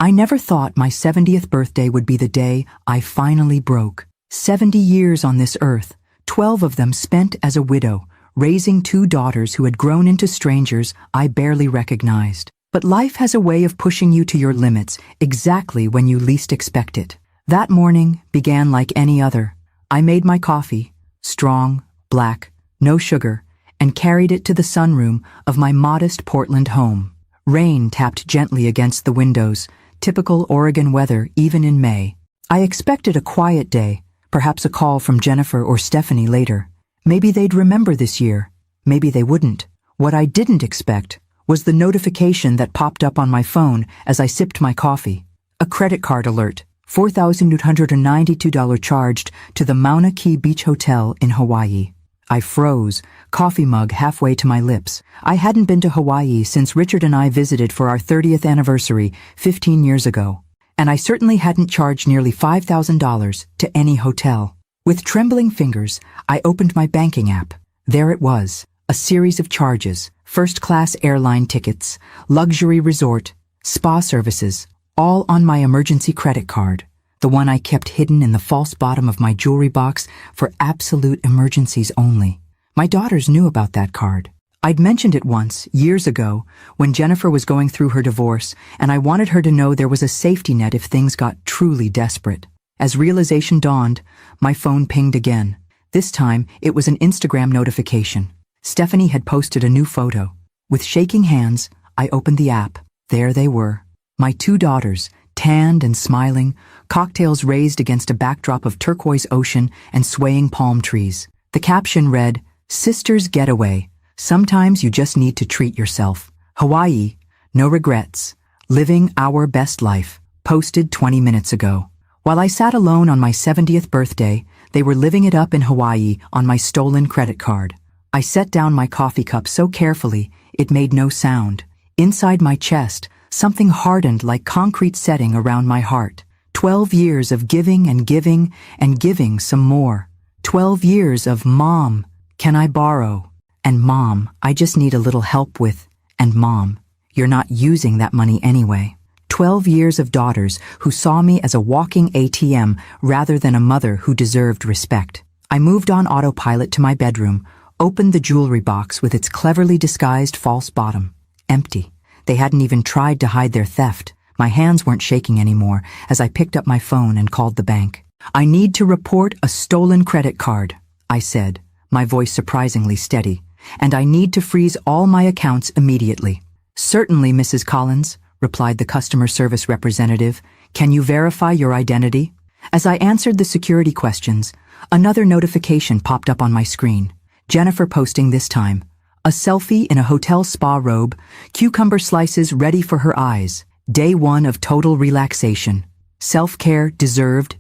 I never thought my 70th birthday would be the day I finally broke. 70 years on this earth, 12 of them spent as a widow, raising 2 daughters who had grown into strangers I barely recognized. But life has a way of pushing you to your limits exactly when you least expect it. That morning began like any other. I made my coffee, strong, black, no sugar, and carried it to the sunroom of my modest Portland home. Rain tapped gently against the windows, typical Oregon weather even in May. I expected a quiet day, perhaps a call from Jennifer or Stephanie later. Maybe they'd remember this year. Maybe they wouldn't. What I didn't expect was the notification that popped up on my phone as I sipped my coffee. A credit card alert. $4,892 charged to the Mauna Kea Beach Hotel in Hawaii. I froze, coffee mug halfway to my lips. I hadn't been to Hawaii since Richard and I visited for our 30th anniversary 15 years ago, and I certainly hadn't charged nearly $5,000 to any hotel. With trembling fingers, I opened my banking app. There it was, a series of charges, first-class airline tickets, luxury resort, spa services, all on my emergency credit card, the one I kept hidden in the false bottom of my jewelry box for absolute emergencies only. My daughters knew about that card. I'd mentioned it once, years ago, when Jennifer was going through her divorce, and I wanted her to know there was a safety net if things got truly desperate. As realization dawned, my phone pinged again. This time, it was an Instagram notification. Stephanie had posted a new photo. With shaking hands, I opened the app. There they were. My 2 daughters, tanned and smiling, cocktails raised against a backdrop of turquoise ocean and swaying palm trees. The caption read, "Sisters Getaway. Sometimes you just need to treat yourself. Hawaii, no regrets. Living our best life." Posted 20 minutes ago. While I sat alone on my 70th birthday, they were living it up in Hawaii on my stolen credit card. I set down my coffee cup so carefully, it made no sound. Inside my chest, something hardened like concrete setting around my heart. 12 years of giving and giving and giving some more. 12 years of Mom, can I borrow? And Mom, I just need a little help with. And Mom, you're not using that money anyway. 12 years of daughters who saw me as a walking ATM rather than a mother who deserved respect. I moved on autopilot to my bedroom, opened the jewelry box with its cleverly disguised false bottom. Empty. They hadn't even tried to hide their theft. My hands weren't shaking anymore as I picked up my phone and called the bank. "I need to report a stolen credit card," I said, my voice surprisingly steady, "and I need to freeze all my accounts immediately." "Certainly, Mrs. Collins," replied the customer service representative. "Can you verify your identity?" As I answered the security questions, another notification popped up on my screen. Jennifer posting this time. A selfie in a hotel spa robe, cucumber slices ready for her eyes. Day 1 of total relaxation. Self-care deserved.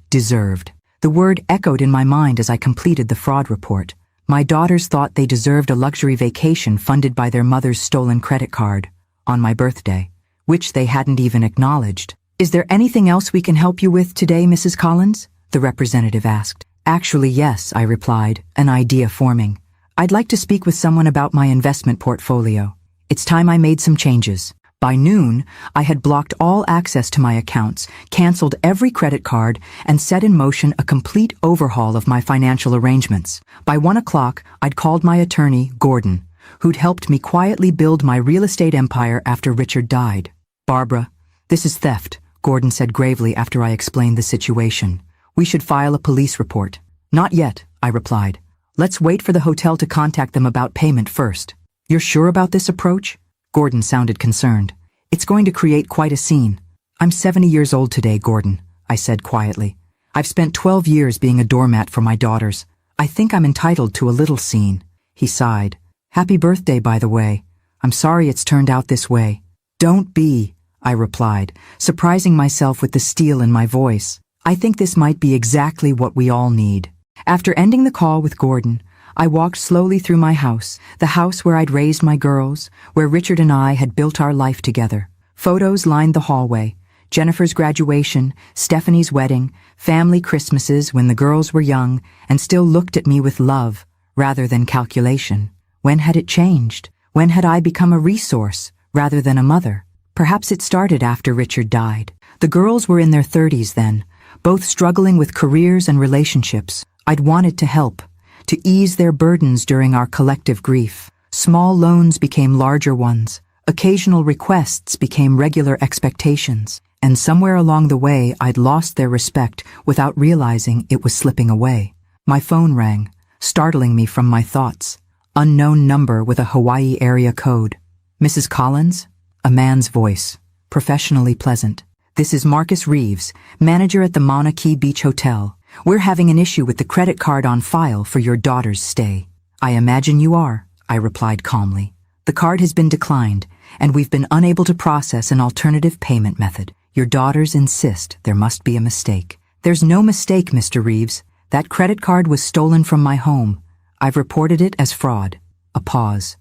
The word echoed in my mind as I completed the fraud report. My daughters thought they deserved a luxury vacation funded by their mother's stolen credit card on my birthday, which they hadn't even acknowledged. "Is there anything else we can help you with today, Mrs. Collins?" the representative asked. "Actually, yes," I replied, an idea forming. "I'd like to speak with someone about my investment portfolio. It's time I made some changes." By noon, I had blocked all access to my accounts, canceled every credit card, and set in motion a complete overhaul of my financial arrangements. By 1 o'clock, I'd called my attorney, Gordon, who'd helped me quietly build my real estate empire after Richard died. "Barbara, this is theft," Gordon said gravely after I explained the situation. "We should file a police report." "Not yet," I replied. "Let's wait for the hotel to contact them about payment first." "You're sure about this approach?" Gordon sounded concerned. "It's going to create quite a scene." "I'm 70 years old today, Gordon," I said quietly. "I've spent 12 years being a doormat for my daughters. I think I'm entitled to a little scene." He sighed. "Happy birthday, by the way. I'm sorry it's turned out this way." "Don't be," I replied, surprising myself with the steel in my voice. "I think this might be exactly what we all need." After ending the call with Gordon, I walked slowly through my house, the house where I'd raised my girls, where Richard and I had built our life together. Photos lined the hallway. Jennifer's graduation, Stephanie's wedding, family Christmases when the girls were young and still looked at me with love rather than calculation. When had it changed? When had I become a resource rather than a mother? Perhaps it started after Richard died. The girls were in their 30s then, both struggling with careers and relationships. I'd wanted to help, to ease their burdens during our collective grief. Small loans became larger ones. Occasional requests became regular expectations. And somewhere along the way, I'd lost their respect without realizing it was slipping away. My phone rang, startling me from my thoughts. Unknown number with a Hawaii area code. Mrs. Collins? A man's voice, professionally pleasant. This is Marcus Reeves, manager at the Mauna Kea Beach Hotel. We're having an issue with the credit card on file for your daughter's stay. I imagine you are, I replied calmly. The card has been declined, and we've been unable to process an alternative payment method. Your daughters insist there must be a mistake. There's no mistake, Mr. Reeves. That credit card was stolen from my home. I've reported it as fraud. A pause.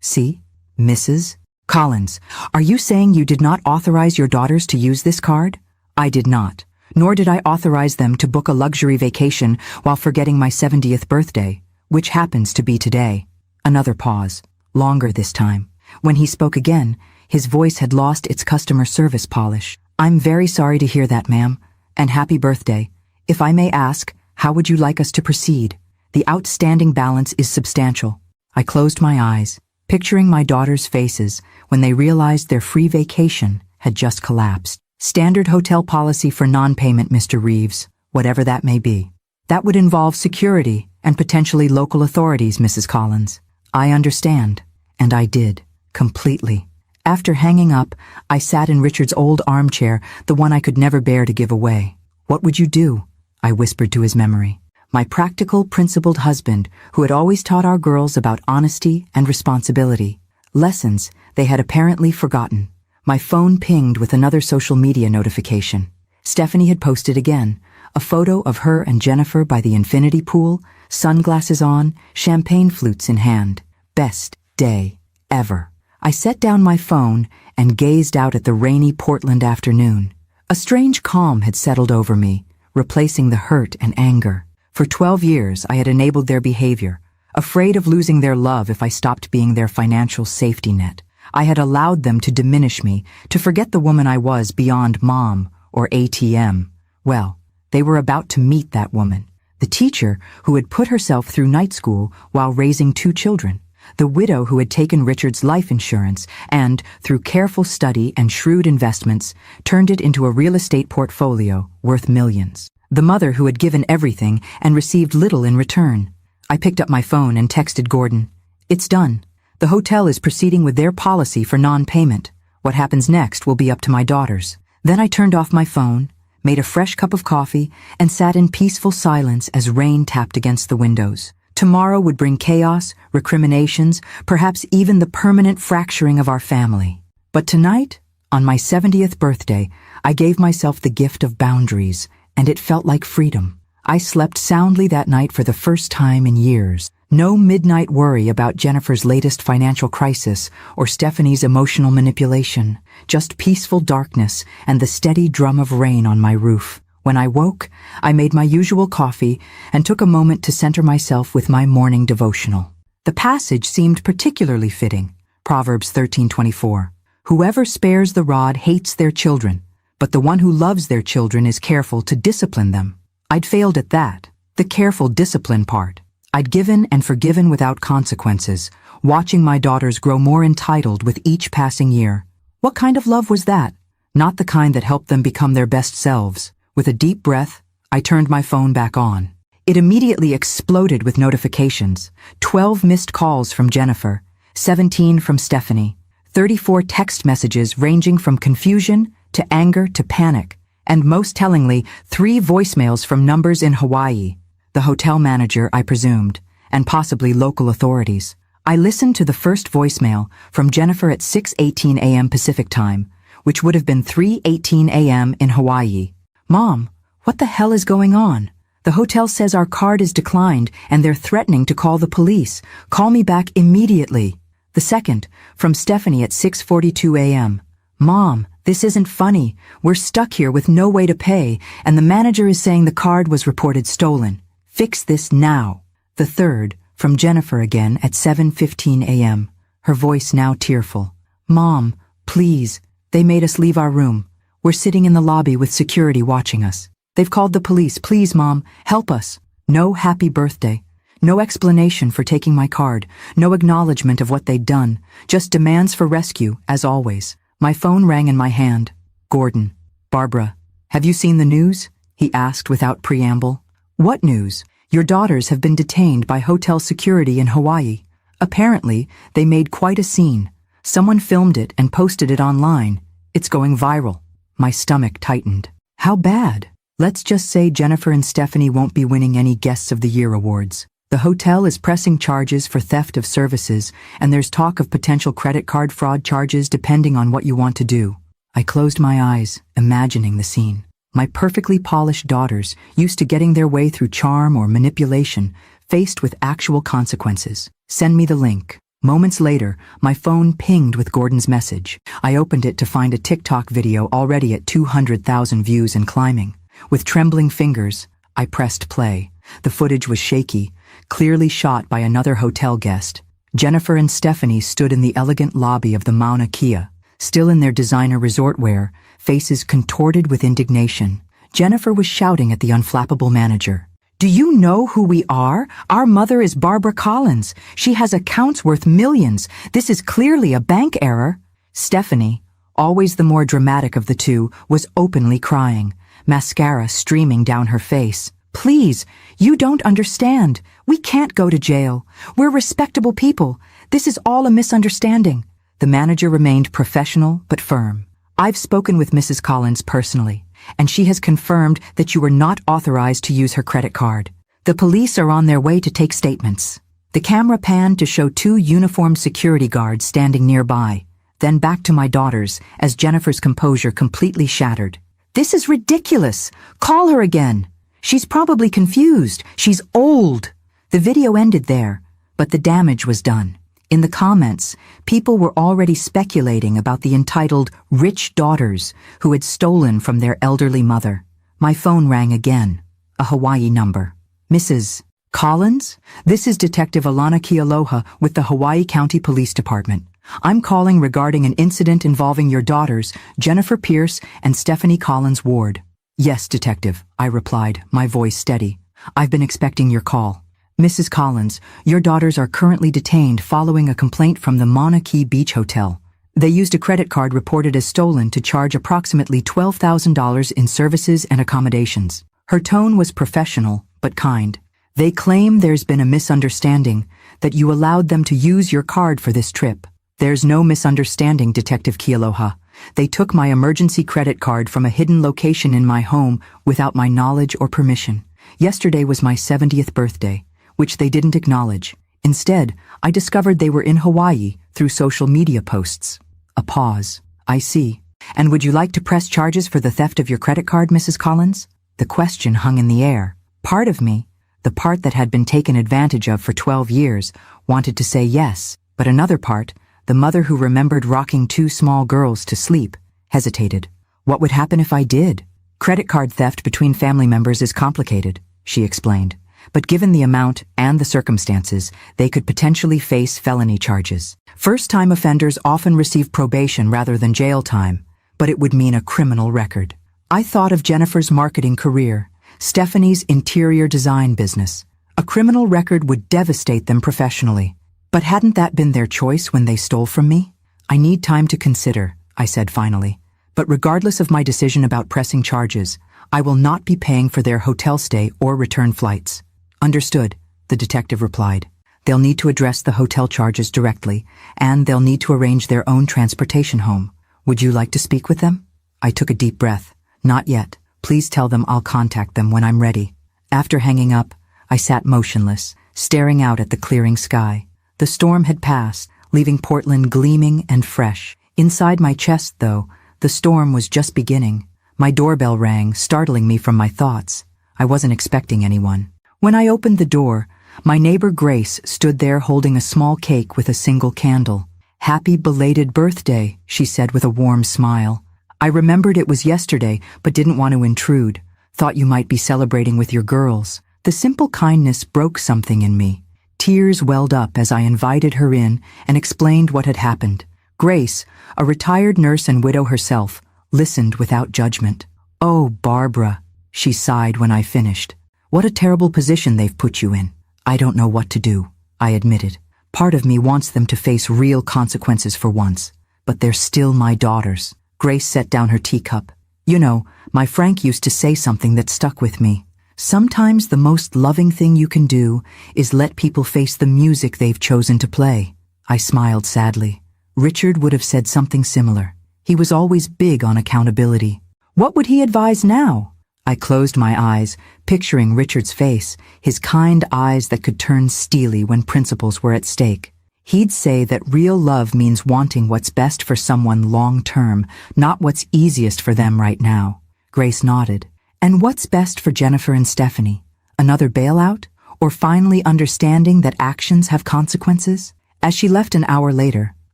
See? Mrs. Collins, are you saying you did not authorize your daughters to use this card? I did not, nor did I authorize them to book a luxury vacation while forgetting my 70th birthday, which happens to be today. Another pause, longer this time. When he spoke again, his voice had lost its customer service polish. I'm very sorry to hear that, ma'am, and happy birthday. If I may ask, how would you like us to proceed? The outstanding balance is substantial. I closed my eyes, picturing my daughters' faces when they realized their free vacation had just collapsed. Standard hotel policy for non-payment, Mr. Reeves, whatever that may be. That would involve security and potentially local authorities, Mrs. Collins. I understand, and I did, completely. After hanging up, I sat in Richard's old armchair, the one I could never bear to give away. What would you do? I whispered to his memory. My practical, principled husband, who had always taught our girls about honesty and responsibility. Lessons they had apparently forgotten. My phone pinged with another social media notification. Stephanie had posted again, a photo of her and Jennifer by the infinity pool, sunglasses on, champagne flutes in hand. Best day ever. I set down my phone and gazed out at the rainy Portland afternoon. A strange calm had settled over me, replacing the hurt and anger. For 12 years, I had enabled their behavior, afraid of losing their love if I stopped being their financial safety net. I had allowed them to diminish me, to forget the woman I was beyond mom or ATM. Well, they were about to meet that woman, the teacher who had put herself through night school while raising 2 children, the widow who had taken Richard's life insurance and, through careful study and shrewd investments, turned it into a real estate portfolio worth millions. The mother who had given everything and received little in return. I picked up my phone and texted Gordon. It's done. The hotel is proceeding with their policy for non-payment. What happens next will be up to my daughters. Then I turned off my phone, made a fresh cup of coffee, and sat in peaceful silence as rain tapped against the windows. Tomorrow would bring chaos, recriminations, perhaps even the permanent fracturing of our family. But tonight, on my 70th birthday, I gave myself the gift of boundaries, and it felt like freedom. I slept soundly that night for the first time in years. No midnight worry about Jennifer's latest financial crisis or Stephanie's emotional manipulation. Just peaceful darkness and the steady drum of rain on my roof. When I woke, I made my usual coffee and took a moment to center myself with my morning devotional. The passage seemed particularly fitting. Proverbs 13:24. Whoever spares the rod hates their children, but the one who loves their children is careful to discipline them. I'd failed at that, the careful discipline part. I'd given and forgiven without consequences, watching my daughters grow more entitled with each passing year. What kind of love was that? Not the kind that helped them become their best selves. With a deep breath, I turned my phone back on. It immediately exploded with notifications. 12 missed calls from Jennifer, 17 from Stephanie, 34 text messages ranging from confusion to anger to panic, and most tellingly, 3 voicemails from numbers in Hawaii. The hotel manager, I presumed, and possibly local authorities. I listened to the first voicemail from Jennifer at 6:18 a.m. Pacific Time, which would have been 3:18 a.m. in Hawaii. Mom, what the hell is going on? The hotel says our card is declined and they're threatening to call the police. Call me back immediately. The second, from Stephanie at 6:42 a.m. Mom, this isn't funny. We're stuck here with no way to pay, and the manager is saying the card was reported stolen. Fix this now. The third, from Jennifer again at 7:15 a.m., her voice now tearful. Mom, Please, they made us leave our room. We're sitting in the lobby with security watching us. They've called the police. Please, Mom, help us. No happy birthday. No explanation for taking my card. No acknowledgement of what they'd done. Just demands for rescue, as always. My phone rang in my hand. Gordon. Barbara. Have you seen the news? He asked without preamble. What news? Your daughters have been detained by hotel security in Hawaii. Apparently, they made quite a scene. Someone filmed it and posted it online. It's going viral. My stomach tightened. How bad? Let's just say Jennifer and Stephanie won't be winning any Guests of the Year awards. The hotel is pressing charges for theft of services, and there's talk of potential credit card fraud charges depending on what you want to do. I closed my eyes, imagining the scene. My perfectly polished daughters, used to getting their way through charm or manipulation, faced with actual consequences. Send me the link. Moments later, my phone pinged with Gordon's message. I opened it to find a TikTok video already at 200,000 views and climbing. With trembling fingers, I pressed play. The footage was shaky, clearly shot by another hotel guest. Jennifer and Stephanie stood in the elegant lobby of the Mauna Kea, still in their designer resort wear, faces contorted with indignation. Jennifer was shouting at the unflappable manager. Do you know who we are? Our mother is Barbara Collins. She has accounts worth millions. This is clearly a bank error. Stephanie, always the more dramatic of the two, was openly crying, mascara streaming down her face. Please, you don't understand. We can't go to jail. We're respectable people. This is all a misunderstanding. The manager remained professional but firm. I've spoken with Mrs. Collins personally, and she has confirmed that you were not authorized to use her credit card. The police are on their way to take statements. The camera panned to show two uniformed security guards standing nearby, then back to my daughters as Jennifer's composure completely shattered. This is ridiculous. Call her again. She's probably confused. She's old. The video ended there, but the damage was done. In the comments, people were already speculating about the entitled rich daughters who had stolen from their elderly mother. My phone rang again, a Hawaii number. Mrs. Collins? This is Detective Alana Kealoha with the Hawaii County Police Department. I'm calling regarding an incident involving your daughters, Jennifer Pierce and Stephanie Collins Ward. Yes, Detective, I replied, my voice steady. I've been expecting your call. Mrs. Collins, your daughters are currently detained following a complaint from the Mauna Kea Beach Hotel. They used a credit card reported as stolen to charge approximately $12,000 in services and accommodations. Her tone was professional, but kind. They claim there's been a misunderstanding, that you allowed them to use your card for this trip. There's no misunderstanding, Detective Kealoha. They took my emergency credit card from a hidden location in my home without my knowledge or permission. Yesterday was my 70th birthday, which they didn't acknowledge. Instead, I discovered they were in Hawaii through social media posts. A pause. I see. And would you like to press charges for the theft of your credit card, Mrs. Collins? The question hung in the air. Part of me, the part that had been taken advantage of for 12 years, wanted to say yes, but another part, the mother who remembered rocking two small girls to sleep, hesitated. What would happen if I did? Credit card theft between family members is complicated, she explained. But given the amount and the circumstances, they could potentially face felony charges. First-time offenders often receive probation rather than jail time, but it would mean a criminal record. I thought of Jennifer's marketing career, Stephanie's interior design business. A criminal record would devastate them professionally. But hadn't that been their choice when they stole from me? I need time to consider, I said finally. But regardless of my decision about pressing charges, I will not be paying for their hotel stay or return flights. Understood, the detective replied. They'll need to address the hotel charges directly, and they'll need to arrange their own transportation home. Would you like to speak with them? I took a deep breath. Not yet. Please tell them I'll contact them when I'm ready. After hanging up, I sat motionless, staring out at the clearing sky. The storm had passed, leaving Portland gleaming and fresh. Inside my chest, though, the storm was just beginning. My doorbell rang, startling me from my thoughts. I wasn't expecting anyone. When I opened the door, my neighbor Grace stood there holding a small cake with a single candle. Happy belated birthday, she said with a warm smile. I remembered it was yesterday, but didn't want to intrude. Thought you might be celebrating with your girls. The simple kindness broke something in me. Tears welled up as I invited her in and explained what had happened. Grace, a retired nurse and widow herself, listened without judgment. "Oh, Barbara," she sighed when I finished. "What a terrible position they've put you in." "I don't know what to do," I admitted. "Part of me wants them to face real consequences for once, but they're still my daughters." Grace set down her teacup. "You know, my Frank used to say something that stuck with me. Sometimes the most loving thing you can do is let people face the music they've chosen to play." I smiled sadly. Richard would have said something similar. He was always big on accountability. What would he advise now? I closed my eyes, picturing Richard's face, his kind eyes that could turn steely when principles were at stake. He'd say that real love means wanting what's best for someone long-term, not what's easiest for them right now. Grace nodded. "And what's best for Jennifer and Stephanie? Another bailout? Or finally understanding that actions have consequences?" As she left an hour later,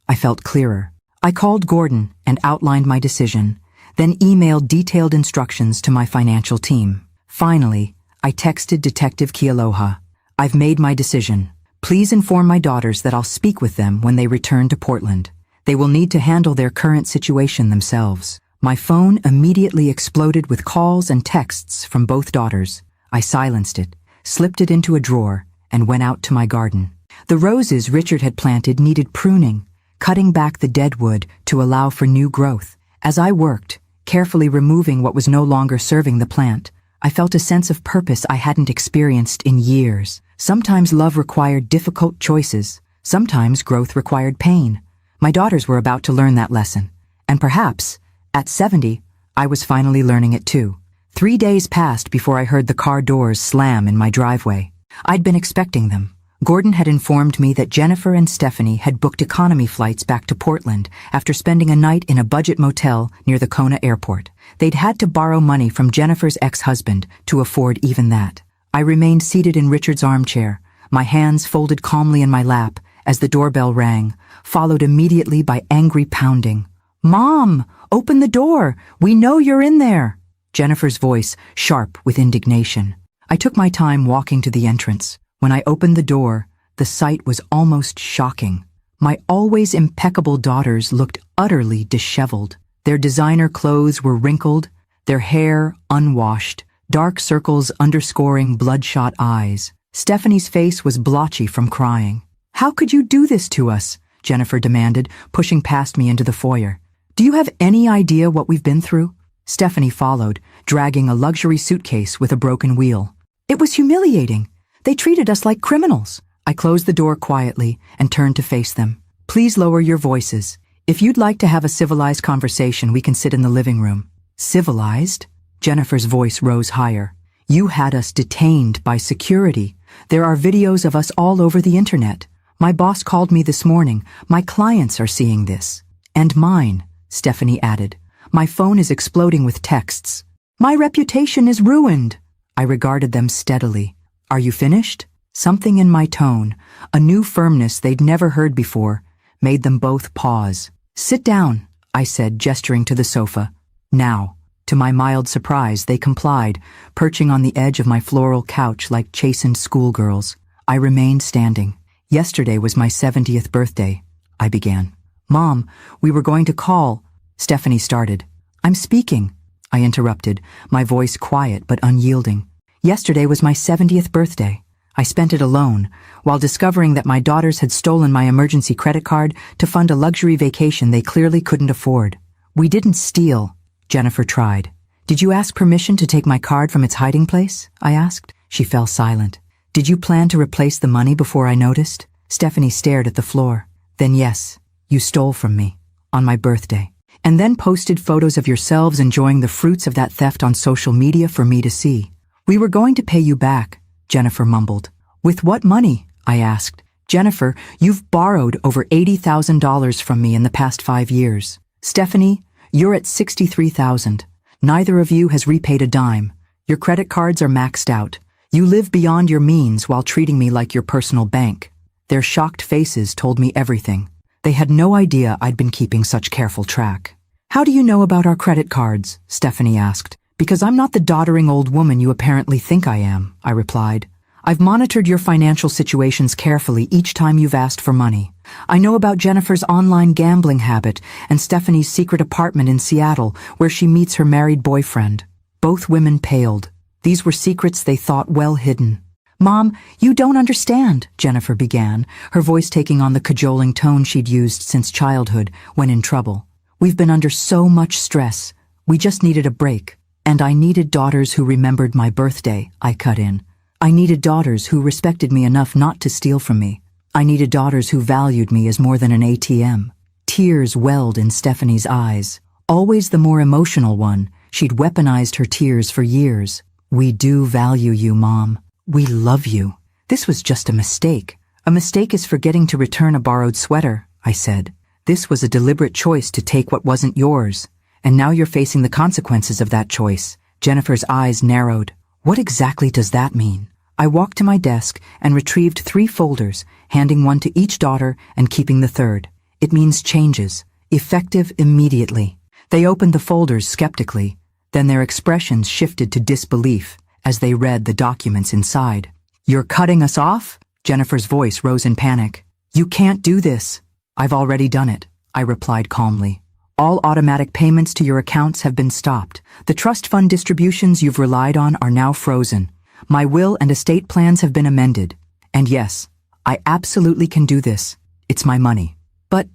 I felt clearer. I called Gordon and outlined my decision, then emailed detailed instructions to my financial team. Finally, I texted Detective Kealoha. "I've made my decision. Please inform my daughters that I'll speak with them when they return to Portland. They will need to handle their current situation themselves." My phone immediately exploded with calls and texts from both daughters. I silenced it, slipped it into a drawer, and went out to my garden. The roses Richard had planted needed pruning, cutting back the dead wood to allow for new growth. As I worked, carefully removing what was no longer serving the plant, I felt a sense of purpose I hadn't experienced in years. Sometimes love required difficult choices. Sometimes growth required pain. My daughters were about to learn that lesson. And perhaps, at 70, I was finally learning it too. 3 days passed before I heard the car doors slam in my driveway. I'd been expecting them. Gordon had informed me that Jennifer and Stephanie had booked economy flights back to Portland after spending a night in a budget motel near the Kona airport. They'd had to borrow money from Jennifer's ex-husband to afford even that. I remained seated in Richard's armchair, my hands folded calmly in my lap as the doorbell rang, followed immediately by angry pounding. "Mom, open the door! We know you're in there!" Jennifer's voice sharp with indignation. I took my time walking to the entrance. When I opened the door, the sight was almost shocking. My always impeccable daughters looked utterly disheveled. Their designer clothes were wrinkled, their hair unwashed, dark circles underscoring bloodshot eyes. Stephanie's face was blotchy from crying. "How could you do this to us?" Jennifer demanded, pushing past me into the foyer. "Do you have any idea what we've been through?" Stephanie followed, dragging a luxury suitcase with a broken wheel. "It was humiliating. They treated us like criminals." I closed the door quietly and turned to face them. "Please lower your voices. If you'd like to have a civilized conversation, we can sit in the living room." "Civilized?" Jennifer's voice rose higher. "You had us detained by security. There are videos of us all over the internet. My boss called me this morning. My clients are seeing this." "And mine," Stephanie added. "My phone is exploding with texts. My reputation is ruined." I regarded them steadily. "Are you finished?" Something in my tone, a new firmness they'd never heard before, made them both pause. "Sit down," I said, gesturing to the sofa. "Now." To my mild surprise, they complied, perching on the edge of my floral couch like chastened schoolgirls. I remained standing. "Yesterday was my 70th birthday," I began. "Mom, we were going to call," Stephanie started. "I'm speaking," I interrupted, my voice quiet but unyielding. "Yesterday was my 70th birthday. I spent it alone, while discovering that my daughters had stolen my emergency credit card to fund a luxury vacation they clearly couldn't afford." "We didn't steal," Jennifer tried. "Did you ask permission to take my card from its hiding place?" I asked. She fell silent. "Did you plan to replace the money before I noticed?" Stephanie stared at the floor. "Then yes, you stole from me, on my birthday, and then posted photos of yourselves enjoying the fruits of that theft on social media for me to see." "We were going to pay you back," Jennifer mumbled. "With what money?" I asked. "Jennifer, you've borrowed over $80,000 from me in the past 5 years. Stephanie, you're at $63,000. Neither of you has repaid a dime. Your credit cards are maxed out. You live beyond your means while treating me like your personal bank." Their shocked faces told me everything. They had no idea I'd been keeping such careful track. "How do you know about our credit cards?" Stephanie asked. "Because I'm not the doddering old woman you apparently think I am," I replied. I've monitored your financial situations carefully each time you've asked for money. I know about Jennifer's online gambling habit and Stephanie's secret apartment in Seattle where she meets her married boyfriend. Both women paled. These were secrets they thought well hidden. Mom, you don't understand, Jennifer began, her voice taking on the cajoling tone she'd used since childhood when in trouble. We've been under so much stress. We just needed a break. And I needed daughters who remembered my birthday, I cut in. I needed daughters who respected me enough not to steal from me. I needed daughters who valued me as more than an ATM. Tears welled in Stephanie's eyes. Always the more emotional one, she'd weaponized her tears for years. We do value you, Mom. We love you. This was just a mistake. A mistake is forgetting to return a borrowed sweater, I said. This was a deliberate choice to take what wasn't yours. And now you're facing the consequences of that choice. Jennifer's eyes narrowed. What exactly does that mean? I walked to my desk and retrieved 3 folders, handing one to each daughter and keeping the third. It means changes, effective immediately. They opened the folders skeptically, then their expressions shifted to disbelief as they read the documents inside. You're cutting us off? Jennifer's voice rose in panic. You can't do this. I've already done it, I replied calmly. All automatic payments to your accounts have been stopped. The trust fund distributions you've relied on are now frozen. My will and estate plans have been amended. And yes, I absolutely can do this. It's my money. But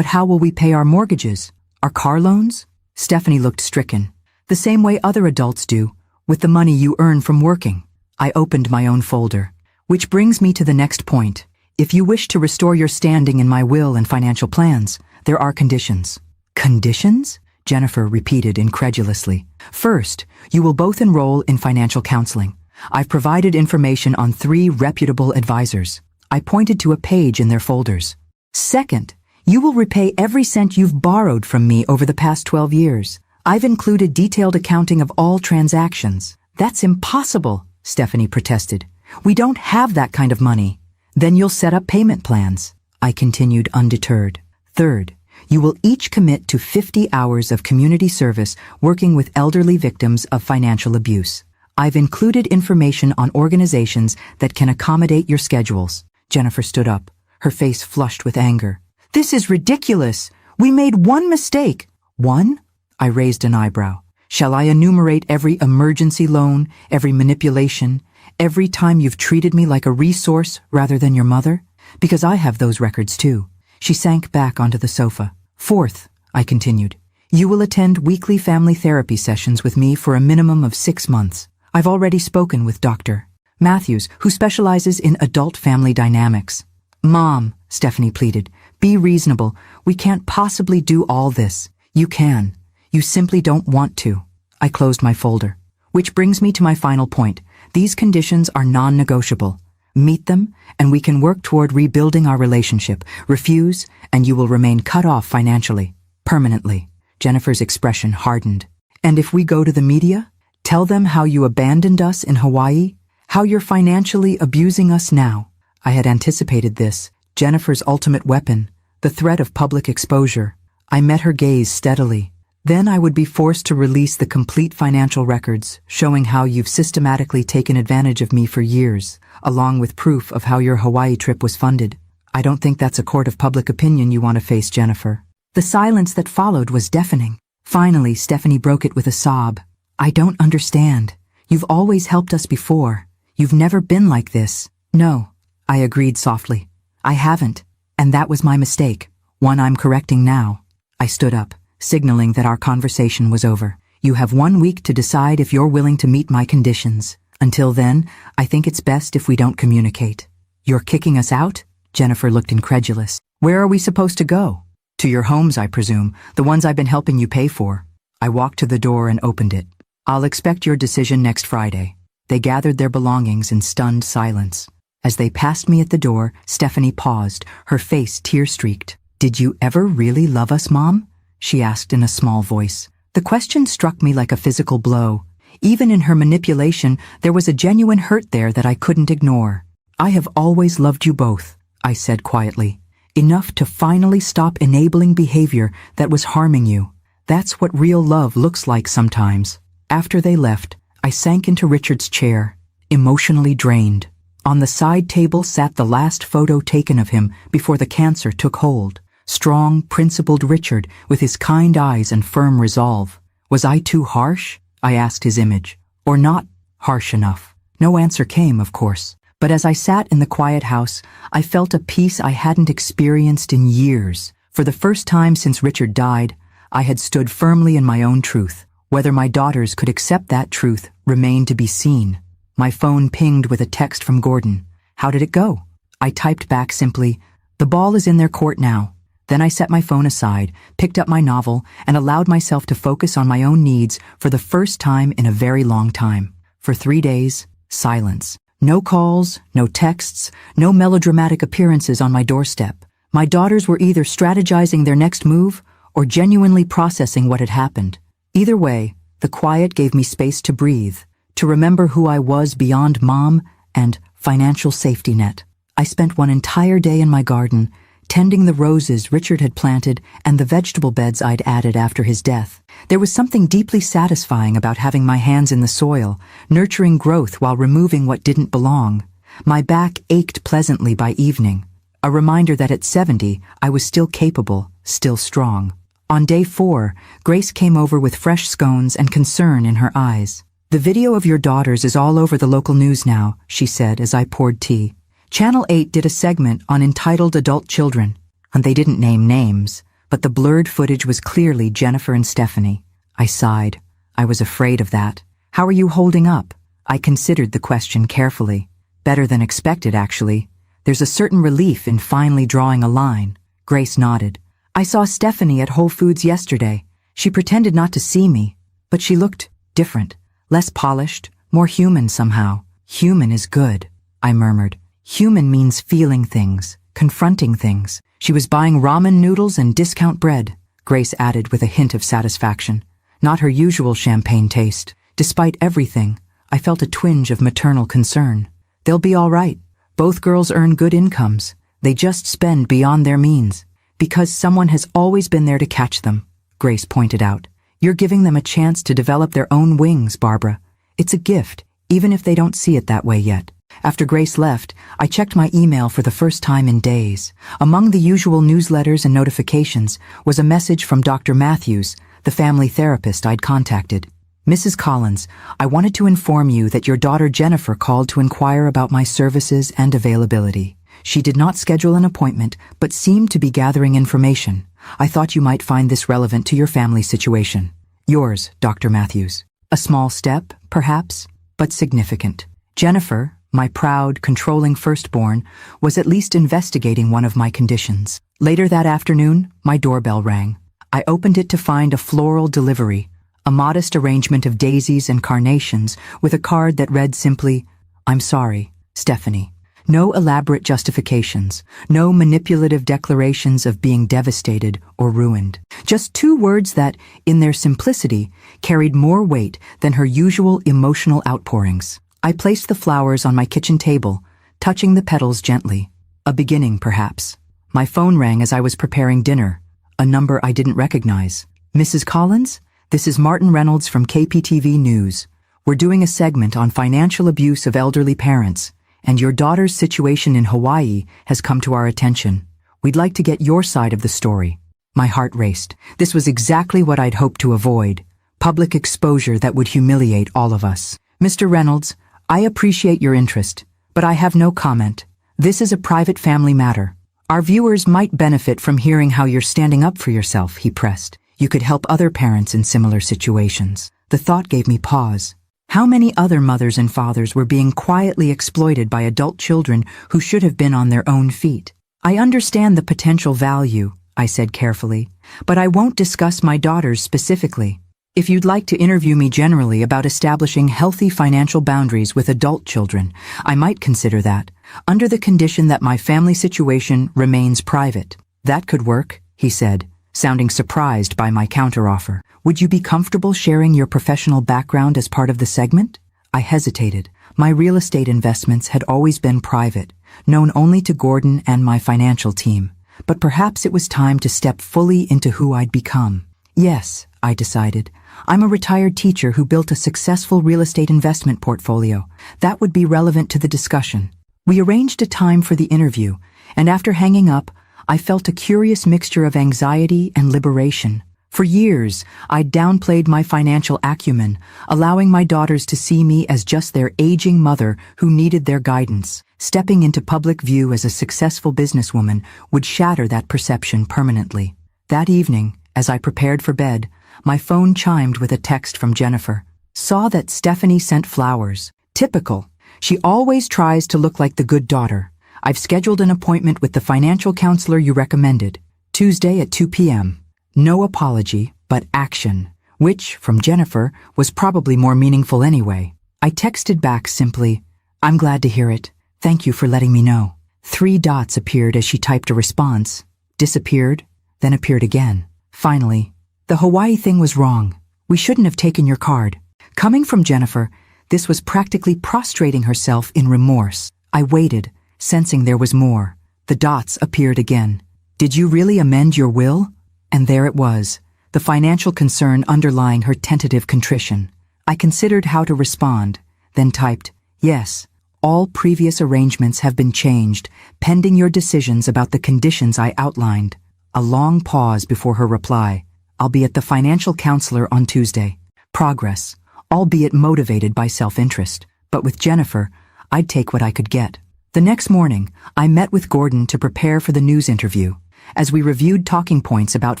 how will we pay our mortgages? Our car loans? Stephanie looked stricken. The same way other adults do, with the money you earn from working. I opened my own folder. Which brings me to the next point. If you wish to restore your standing in my will and financial plans, there are conditions. Conditions? Jennifer repeated incredulously. First, you will both enroll in financial counseling. I've provided information on 3 reputable advisors. I pointed to a page in their folders. Second, you will repay every cent you've borrowed from me over the past 12 years. I've included detailed accounting of all transactions. That's impossible, Stephanie protested. We don't have that kind of money. Then you'll set up payment plans. I continued undeterred. Third, you will each commit to 50 hours of community service working with elderly victims of financial abuse. I've included information on organizations that can accommodate your schedules. Jennifer stood up, her face flushed with anger. This is ridiculous. We made one mistake. One? I raised an eyebrow. Shall I enumerate every emergency loan, every manipulation, every time you've treated me like a resource rather than your mother? Because I have those records too. She sank back onto the sofa. Fourth, I continued, you will attend weekly family therapy sessions with me for a minimum of 6 months. I've already spoken with Dr. Matthews, who specializes in adult family dynamics. Mom, Stephanie pleaded, be reasonable. We can't possibly do all this. You can. You simply don't want to. I closed my folder. Which brings me to my final point. These conditions are non-negotiable. Meet them, and we can work toward rebuilding our relationship. Refuse, and you will remain cut off financially. Permanently. Jennifer's expression hardened. And if we go to the media? Tell them how you abandoned us in Hawaii? How you're financially abusing us now? I had anticipated this. Jennifer's ultimate weapon. The threat of public exposure. I met her gaze steadily. Then I would be forced to release the complete financial records, showing how you've systematically taken advantage of me for years, along with proof of how your Hawaii trip was funded. I don't think that's a court of public opinion you want to face, Jennifer. The silence that followed was deafening. Finally, Stephanie broke it with a sob. I don't understand. You've always helped us before. You've never been like this. No, I agreed softly. I haven't, and that was my mistake, one I'm correcting now. I stood up, signaling that our conversation was over. You have 1 week to decide if you're willing to meet my conditions. Until then, I think it's best if we don't communicate. You're kicking us out? Jennifer looked incredulous. Where are we supposed to go? To your homes, I presume, the ones I've been helping you pay for. I walked to the door and opened it. I'll expect your decision next Friday. They gathered their belongings in stunned silence. As they passed me at the door, Stephanie paused, her face tear-streaked. Did you ever really love us, Mom? She asked in a small voice. The question struck me like a physical blow. Even in her manipulation, there was a genuine hurt there that I couldn't ignore. I have always loved you both, I said quietly. Enough to finally stop enabling behavior that was harming you. That's what real love looks like sometimes. After they left, I sank into Richard's chair, emotionally drained. On the side table sat the last photo taken of him before the cancer took hold. Strong, principled Richard, with his kind eyes and firm resolve. Was I too harsh? I asked his image. Or not harsh enough? No answer came, of course. But as I sat in the quiet house, I felt a peace I hadn't experienced in years. For the first time since Richard died, I had stood firmly in my own truth. Whether my daughters could accept that truth remained to be seen. My phone pinged with a text from Gordon. How did it go? I typed back simply, "The ball is in their court now." Then I set my phone aside, picked up my novel, and allowed myself to focus on my own needs for the first time in a very long time. For 3 days, silence. No calls, no texts, no melodramatic appearances on my doorstep. My daughters were either strategizing their next move or genuinely processing what had happened. Either way, the quiet gave me space to breathe, to remember who I was beyond mom and financial safety net. I spent one entire day in my garden, tending the roses Richard had planted and the vegetable beds I'd added after his death. There was something deeply satisfying about having my hands in the soil, nurturing growth while removing what didn't belong. My back ached pleasantly by evening, a reminder that at 70, I was still capable, still strong. On day 4, Grace came over with fresh scones and concern in her eyes. "The video of your daughters is all over the local news now," she said as I poured tea. Channel 8 did a segment on entitled adult children, and they didn't name names, but the blurred footage was clearly Jennifer and Stephanie. I sighed. I was afraid of that. "How are you holding up?" I considered the question carefully. Better than expected, actually. There's a certain relief in finally drawing a line. Grace nodded. "I saw Stephanie at Whole Foods yesterday. She pretended not to see me, but she looked different, less polished, more human somehow." "Human is good," I murmured. "Human means feeling things, confronting things." "She was buying ramen noodles and discount bread," Grace added with a hint of satisfaction. Not her usual champagne taste. Despite everything, I felt a twinge of maternal concern. "They'll be all right. Both girls earn good incomes. They just spend beyond their means. Because someone has always been there to catch them," Grace pointed out. "You're giving them a chance to develop their own wings, Barbara. It's a gift, even if they don't see it that way yet." After Grace left, I checked my email for the first time in days. Among the usual newsletters and notifications was a message from Dr. Matthews, the family therapist I'd contacted. "Mrs. Collins, I wanted to inform you that your daughter Jennifer called to inquire about my services and availability. She did not schedule an appointment, but seemed to be gathering information. I thought you might find this relevant to your family situation. Yours, Dr. Matthews." A small step, perhaps, but significant. Jennifer, my proud, controlling firstborn, was at least investigating one of my conditions. Later that afternoon, my doorbell rang. I opened it to find a floral delivery, a modest arrangement of daisies and carnations with a card that read simply, "I'm sorry, Stephanie." No elaborate justifications, no manipulative declarations of being devastated or ruined. Just 2 words that, in their simplicity, carried more weight than her usual emotional outpourings. I placed the flowers on my kitchen table, touching the petals gently. A beginning, perhaps. My phone rang as I was preparing dinner, a number I didn't recognize. "Mrs. Collins? This is Martin Reynolds from KPTV News. We're doing a segment on financial abuse of elderly parents, and your daughter's situation in Hawaii has come to our attention. We'd like to get your side of the story." My heart raced. This was exactly what I'd hoped to avoid. Public exposure that would humiliate all of us. "Mr. Reynolds, I appreciate your interest, but I have no comment. This is a private family matter. Our viewers might benefit from hearing how you're standing up for yourself," he pressed. "You could help other parents in similar situations." The thought gave me pause. How many other mothers and fathers were being quietly exploited by adult children who should have been on their own feet? "I understand the potential value," I said carefully, "but I won't discuss my daughters specifically. If you'd like to interview me generally about establishing healthy financial boundaries with adult children, I might consider that, under the condition that my family situation remains private." "That could work," he said, sounding surprised by my counteroffer. "Would you be comfortable sharing your professional background as part of the segment?" I hesitated. My real estate investments had always been private, known only to Gordon and my financial team. But perhaps it was time to step fully into who I'd become. "Yes," I decided. "I'm a retired teacher who built a successful real estate investment portfolio. That would be relevant to the discussion." We arranged a time for the interview, and after hanging up, I felt a curious mixture of anxiety and liberation. For years, I'd downplayed my financial acumen, allowing my daughters to see me as just their aging mother who needed their guidance. Stepping into public view as a successful businesswoman would shatter that perception permanently. That evening, as I prepared for bed, my phone chimed with a text from Jennifer. Saw that Stephanie sent flowers. Typical. She always tries to look like the good daughter. I've scheduled an appointment with the financial counselor you recommended. Tuesday at 2 p.m. No apology, but action, which, from Jennifer, was probably more meaningful anyway. I texted back simply, "I'm glad to hear it. Thank you for letting me know." 3 dots appeared as she typed a response, disappeared, then appeared again. Finally, "The Hawaii thing was wrong. We shouldn't have taken your card." Coming from Jennifer, this was practically prostrating herself in remorse. I waited, sensing there was more. The dots appeared again. "Did you really amend your will?" And there it was, the financial concern underlying her tentative contrition. I considered how to respond, then typed, "Yes, all previous arrangements have been changed, pending your decisions about the conditions I outlined." A long pause before her reply. "I'll be at the financial counselor on Tuesday." Progress, albeit motivated by self-interest. But with Jennifer, I'd take what I could get. The next morning, I met with Gordon to prepare for the news interview. As we reviewed talking points about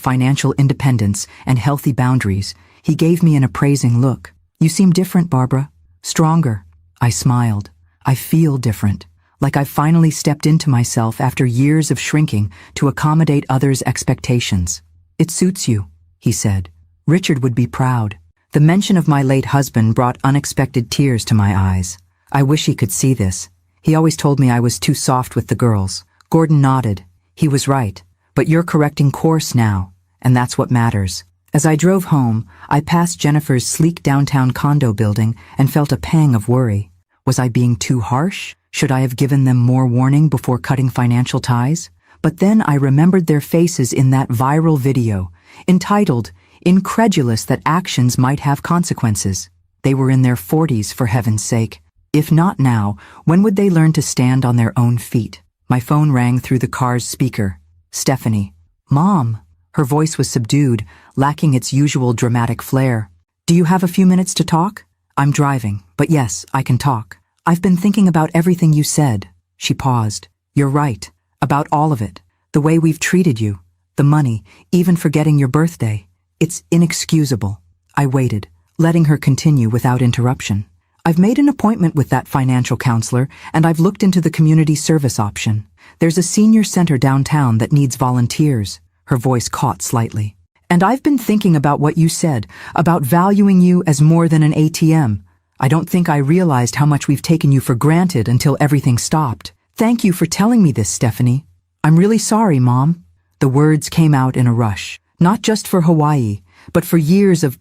financial independence and healthy boundaries, he gave me an appraising look. "You seem different, Barbara. Stronger." I smiled. "I feel different. Like I've finally stepped into myself after years of shrinking to accommodate others' expectations." "It suits you," he said. "Richard would be proud." The mention of my late husband brought unexpected tears to my eyes. I wish he could see this. He always told me I was too soft with the girls. Gordon nodded. He was right. But you're correcting course now, and that's what matters. As I drove home, I passed Jennifer's sleek downtown condo building and felt a pang of worry. Was I being too harsh? Should I have given them more warning before cutting financial ties? But then I remembered their faces in that viral video, entitled, "Incredulous that actions might have consequences." They were in their 40s, for heaven's sake. If not now, when would they learn to stand on their own feet? My phone rang through the car's speaker. Stephanie. "Mom." Her voice was subdued, lacking its usual dramatic flair. "Do you have a few minutes to talk?" "I'm driving, but yes, I can talk. I've been thinking about everything you said." She paused. "You're right. About all of it. The way we've treated you. The money, even forgetting your birthday. It's inexcusable." I waited, letting her continue without interruption. "I've made an appointment with that financial counselor, and I've looked into the community service option. There's a senior center downtown that needs volunteers." Her voice caught slightly. "And I've been thinking about what you said, about valuing you as more than an ATM. I don't think I realized how much we've taken you for granted until everything stopped. Thank you for telling me this, Stephanie. I'm really sorry, Mom." The words came out in a rush, not just for Hawaii, but for years of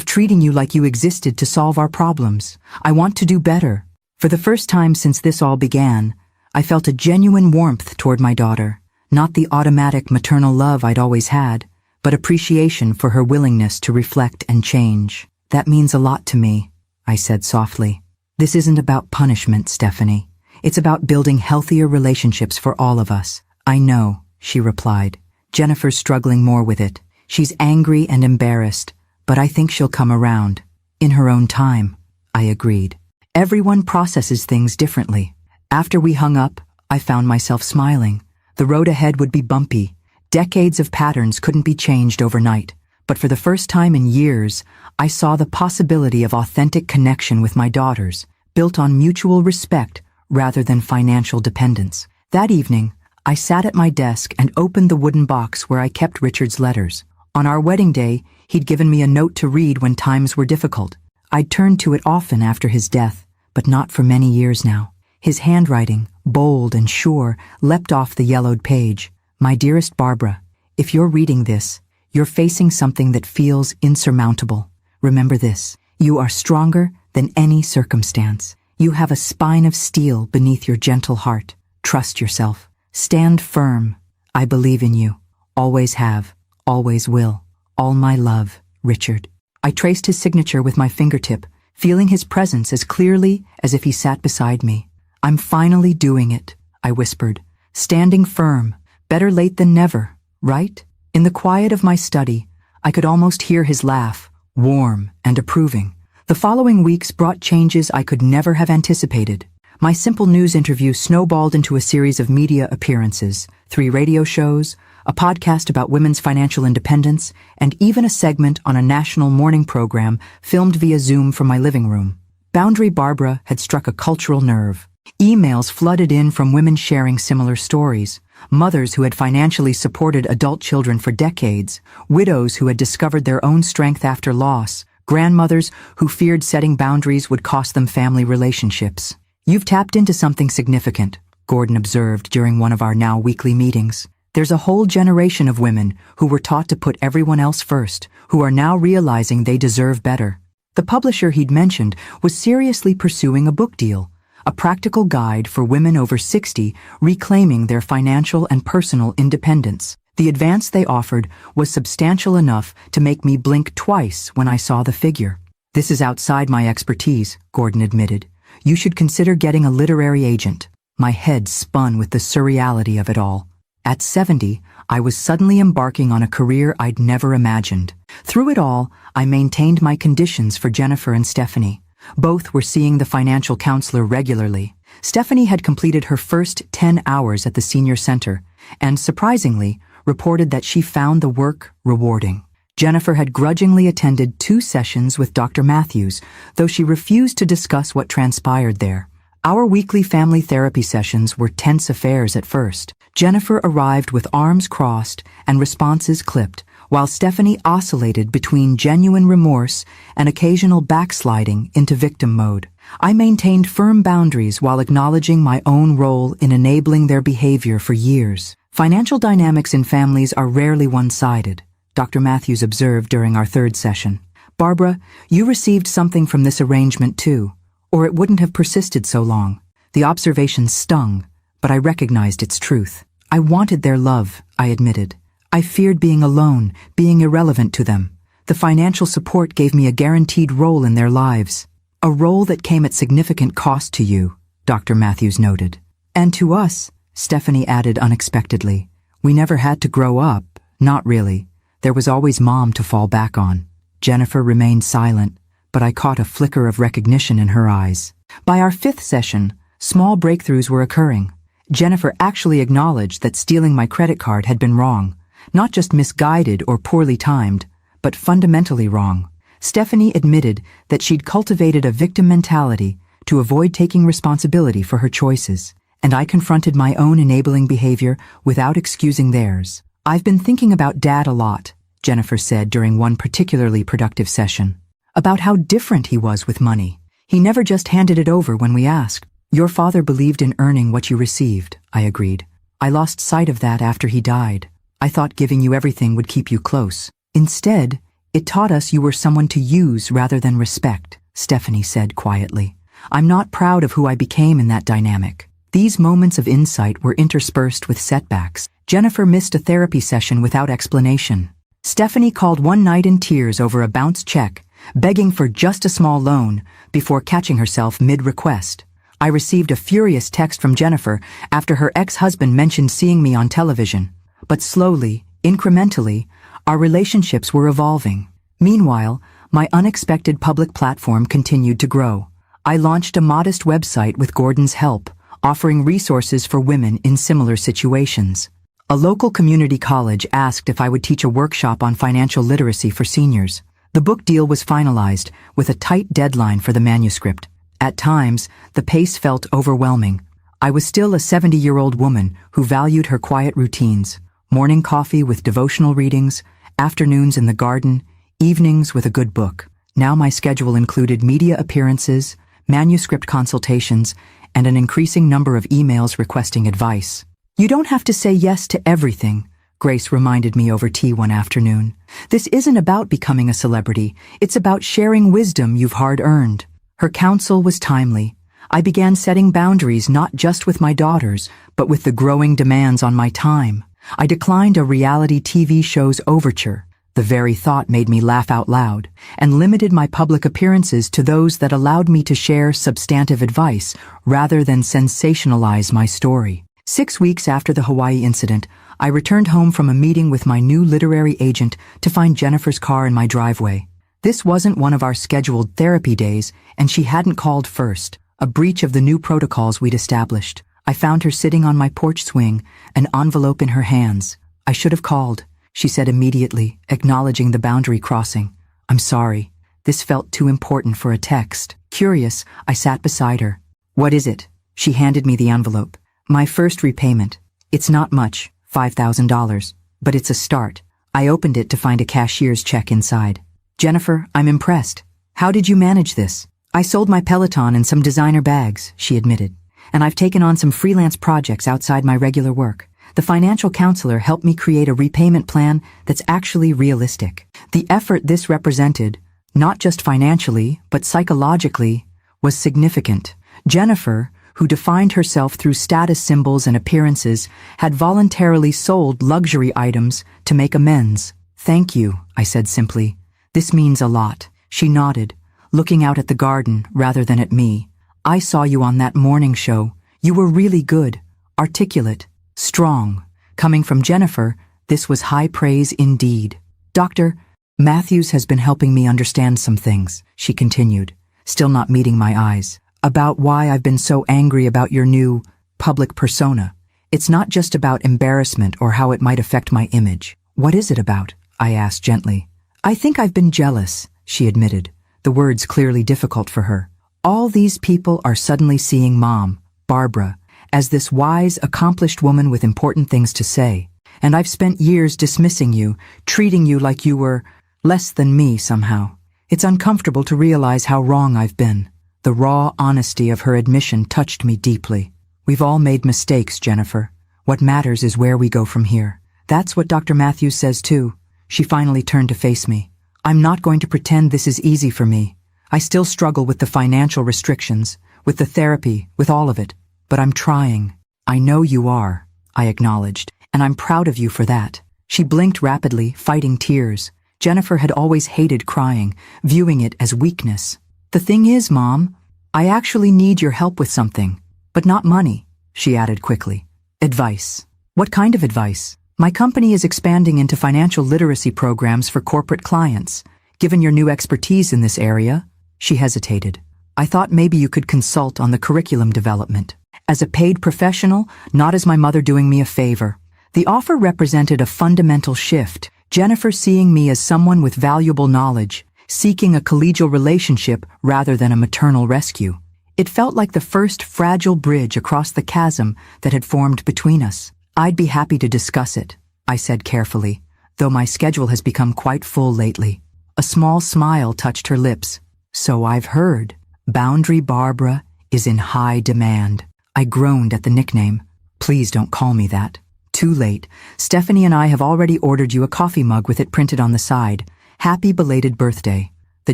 treating you like you existed to solve our problems. I want to do better. For the first time since this all began, I felt a genuine warmth toward my daughter, not the automatic maternal love I'd always had, but appreciation for her willingness to reflect and change. "That means a lot to me," I said softly. "This isn't about punishment, Stephanie. It's about building healthier relationships for all of us." "I know," she replied. "Jennifer's struggling more with it. She's angry and embarrassed, but I think she'll come around. In her own time," I agreed. Everyone processes things differently. After we hung up, I found myself smiling. The road ahead would be bumpy. Decades of patterns couldn't be changed overnight. But for the first time in years, I saw the possibility of authentic connection with my daughters, built on mutual respect rather than financial dependence. That evening, I sat at my desk and opened the wooden box where I kept Richard's letters. On our wedding day, he'd given me a note to read when times were difficult. I'd turned to it often after his death, but not for many years now. His handwriting, bold and sure, leapt off the yellowed page. "My dearest Barbara, if you're reading this, you're facing something that feels insurmountable. Remember this: you are stronger than any circumstance. You have a spine of steel beneath your gentle heart. Trust yourself. Stand firm. I believe in you. Always have. Always will. All my love, Richard." I traced his signature with my fingertip, feeling his presence as clearly as if he sat beside me. "I'm finally doing it," I whispered, standing firm. Better late than never, right? In the quiet of my study, I could almost hear his laugh, warm and approving. The following weeks brought changes I could never have anticipated. My simple news interview snowballed into a series of media appearances, 3 radio shows, a podcast about women's financial independence, and even a segment on a national morning program filmed via Zoom from my living room. Boundary Barbara had struck a cultural nerve. Emails flooded in from women sharing similar stories, mothers who had financially supported adult children for decades, widows who had discovered their own strength after loss, grandmothers who feared setting boundaries would cost them family relationships. "You've tapped into something significant," Gordon observed during one of our now weekly meetings. "There's a whole generation of women who were taught to put everyone else first, who are now realizing they deserve better." The publisher he'd mentioned was seriously pursuing a book deal, a practical guide for women over 60 reclaiming their financial and personal independence. The advance they offered was substantial enough to make me blink twice when I saw the figure. "This is outside my expertise," Gordon admitted. "You should consider getting a literary agent." My head spun with the surreality of it all. At 70, I was suddenly embarking on a career I'd never imagined. Through it all, I maintained my conditions for Jennifer and Stephanie. Both were seeing the financial counselor regularly. Stephanie had completed her first 10 hours at the senior center, and surprisingly, reported that she found the work rewarding. Jennifer had grudgingly attended 2 sessions with Dr. Matthews, though she refused to discuss what transpired there. Our weekly family therapy sessions were tense affairs at first. Jennifer arrived with arms crossed and responses clipped, while Stephanie oscillated between genuine remorse and occasional backsliding into victim mode. I maintained firm boundaries while acknowledging my own role in enabling their behavior for years. "Financial dynamics in families are rarely one-sided," Dr. Matthews observed during our 3rd session. "Barbara, you received something from this arrangement too, or it wouldn't have persisted so long." The observation stung, but I recognized its truth. I wanted their love, I admitted. I feared being alone, being irrelevant to them. The financial support gave me a guaranteed role in their lives. "A role that came at significant cost to you," Dr. Matthews noted. "And to us," Stephanie added unexpectedly. "We never had to grow up, not really. There was always Mom to fall back on." Jennifer remained silent, but I caught a flicker of recognition in her eyes. By our 5th session, small breakthroughs were occurring. Jennifer actually acknowledged that stealing my credit card had been wrong, not just misguided or poorly timed, but fundamentally wrong. Stephanie admitted that she'd cultivated a victim mentality to avoid taking responsibility for her choices, and I confronted my own enabling behavior without excusing theirs. "I've been thinking about Dad a lot," Jennifer said during one particularly productive session, "about how different he was with money. He never just handed it over when we asked." "Your father believed in earning what you received," I agreed. "I lost sight of that after he died. I thought giving you everything would keep you close. Instead, it taught us you were someone to use rather than respect," Stephanie said quietly. "I'm not proud of who I became in that dynamic." These moments of insight were interspersed with setbacks. Jennifer missed a therapy session without explanation. Stephanie called one night in tears over a bounced check, begging for just a small loan, before catching herself mid-request. I received a furious text from Jennifer after her ex-husband mentioned seeing me on television. But slowly, incrementally, our relationships were evolving. Meanwhile, my unexpected public platform continued to grow. I launched a modest website with Gordon's help, offering resources for women in similar situations. A local community college asked if I would teach a workshop on financial literacy for seniors. The book deal was finalized, with a tight deadline for the manuscript. At times, the pace felt overwhelming. I was still a 70-year-old woman who valued her quiet routines: morning coffee with devotional readings, afternoons in the garden, evenings with a good book. Now my schedule included media appearances, manuscript consultations, and an increasing number of emails requesting advice. "You don't have to say yes to everything," Grace reminded me over tea one afternoon. "This isn't about becoming a celebrity. It's about sharing wisdom you've hard-earned." Her counsel was timely. I began setting boundaries not just with my daughters, but with the growing demands on my time. I declined a reality TV show's overture, The very thought made me laugh out loud, and limited my public appearances to those that allowed me to share substantive advice rather than sensationalize my story. 6 weeks after the Hawaii incident, I returned home from a meeting with my new literary agent to find Jennifer's car in my driveway. This wasn't one of our scheduled therapy days, and she hadn't called first, a breach of the new protocols we'd established. I found her sitting on my porch swing, an envelope in her hands. "I should have called," she said immediately, acknowledging the boundary crossing. "I'm sorry. This felt too important for a text." Curious, I sat beside her. "What is it?" She handed me the envelope. "My first repayment. It's not much, $5,000, but it's a start." I opened it to find a cashier's check inside. "Jennifer, I'm impressed. How did you manage this?" "I sold my Peloton and some designer bags," she admitted, "and I've taken on some freelance projects outside my regular work. The financial counselor helped me create a repayment plan that's actually realistic." The effort this represented, not just financially, but psychologically, was significant. Jennifer, who defined herself through status symbols and appearances, had voluntarily sold luxury items to make amends. "Thank you," I said simply. "This means a lot." She nodded, looking out at the garden rather than at me. "I saw you on that morning show. You were really good, articulate, strong." Coming from Jennifer, this was high praise indeed. "Dr. Matthews has been helping me understand some things," she continued, still not meeting my eyes, "about why I've been so angry about your new, public persona. It's not just about embarrassment or how it might affect my image." "What is it about?" I asked gently. "I think I've been jealous," she admitted, the words clearly difficult for her. "All these people are suddenly seeing Mom, Barbara, as this wise, accomplished woman with important things to say, and I've spent years dismissing you, treating you like you were less than me somehow. It's uncomfortable to realize how wrong I've been." The raw honesty of her admission touched me deeply. "We've all made mistakes, Jennifer. What matters is where we go from here." "That's what Dr. Matthews says too." She finally turned to face me. "I'm not going to pretend this is easy for me. I still struggle with the financial restrictions, with the therapy, with all of it. But I'm trying." "I know you are," I acknowledged, "and I'm proud of you for that." She blinked rapidly, fighting tears. Jennifer had always hated crying, viewing it as weakness. "The thing is, Mom, I actually need your help with something. But not money," she added quickly. "Advice." "What kind of advice?" "My company is expanding into financial literacy programs for corporate clients. Given your new expertise in this area," she hesitated, "I thought maybe you could consult on the curriculum development. As a paid professional, not as my mother doing me a favor." The offer represented a fundamental shift, Jennifer seeing me as someone with valuable knowledge, seeking a collegial relationship rather than a maternal rescue. It felt like the first fragile bridge across the chasm that had formed between us. "I'd be happy to discuss it," I said carefully, though my schedule has become quite full lately. A small smile touched her lips. "So I've heard. Boundary Barbara is in high demand." I groaned at the nickname. "Please don't call me that." "Too late. Stephanie and I have already ordered you a coffee mug with it printed on the side. Happy belated birthday." The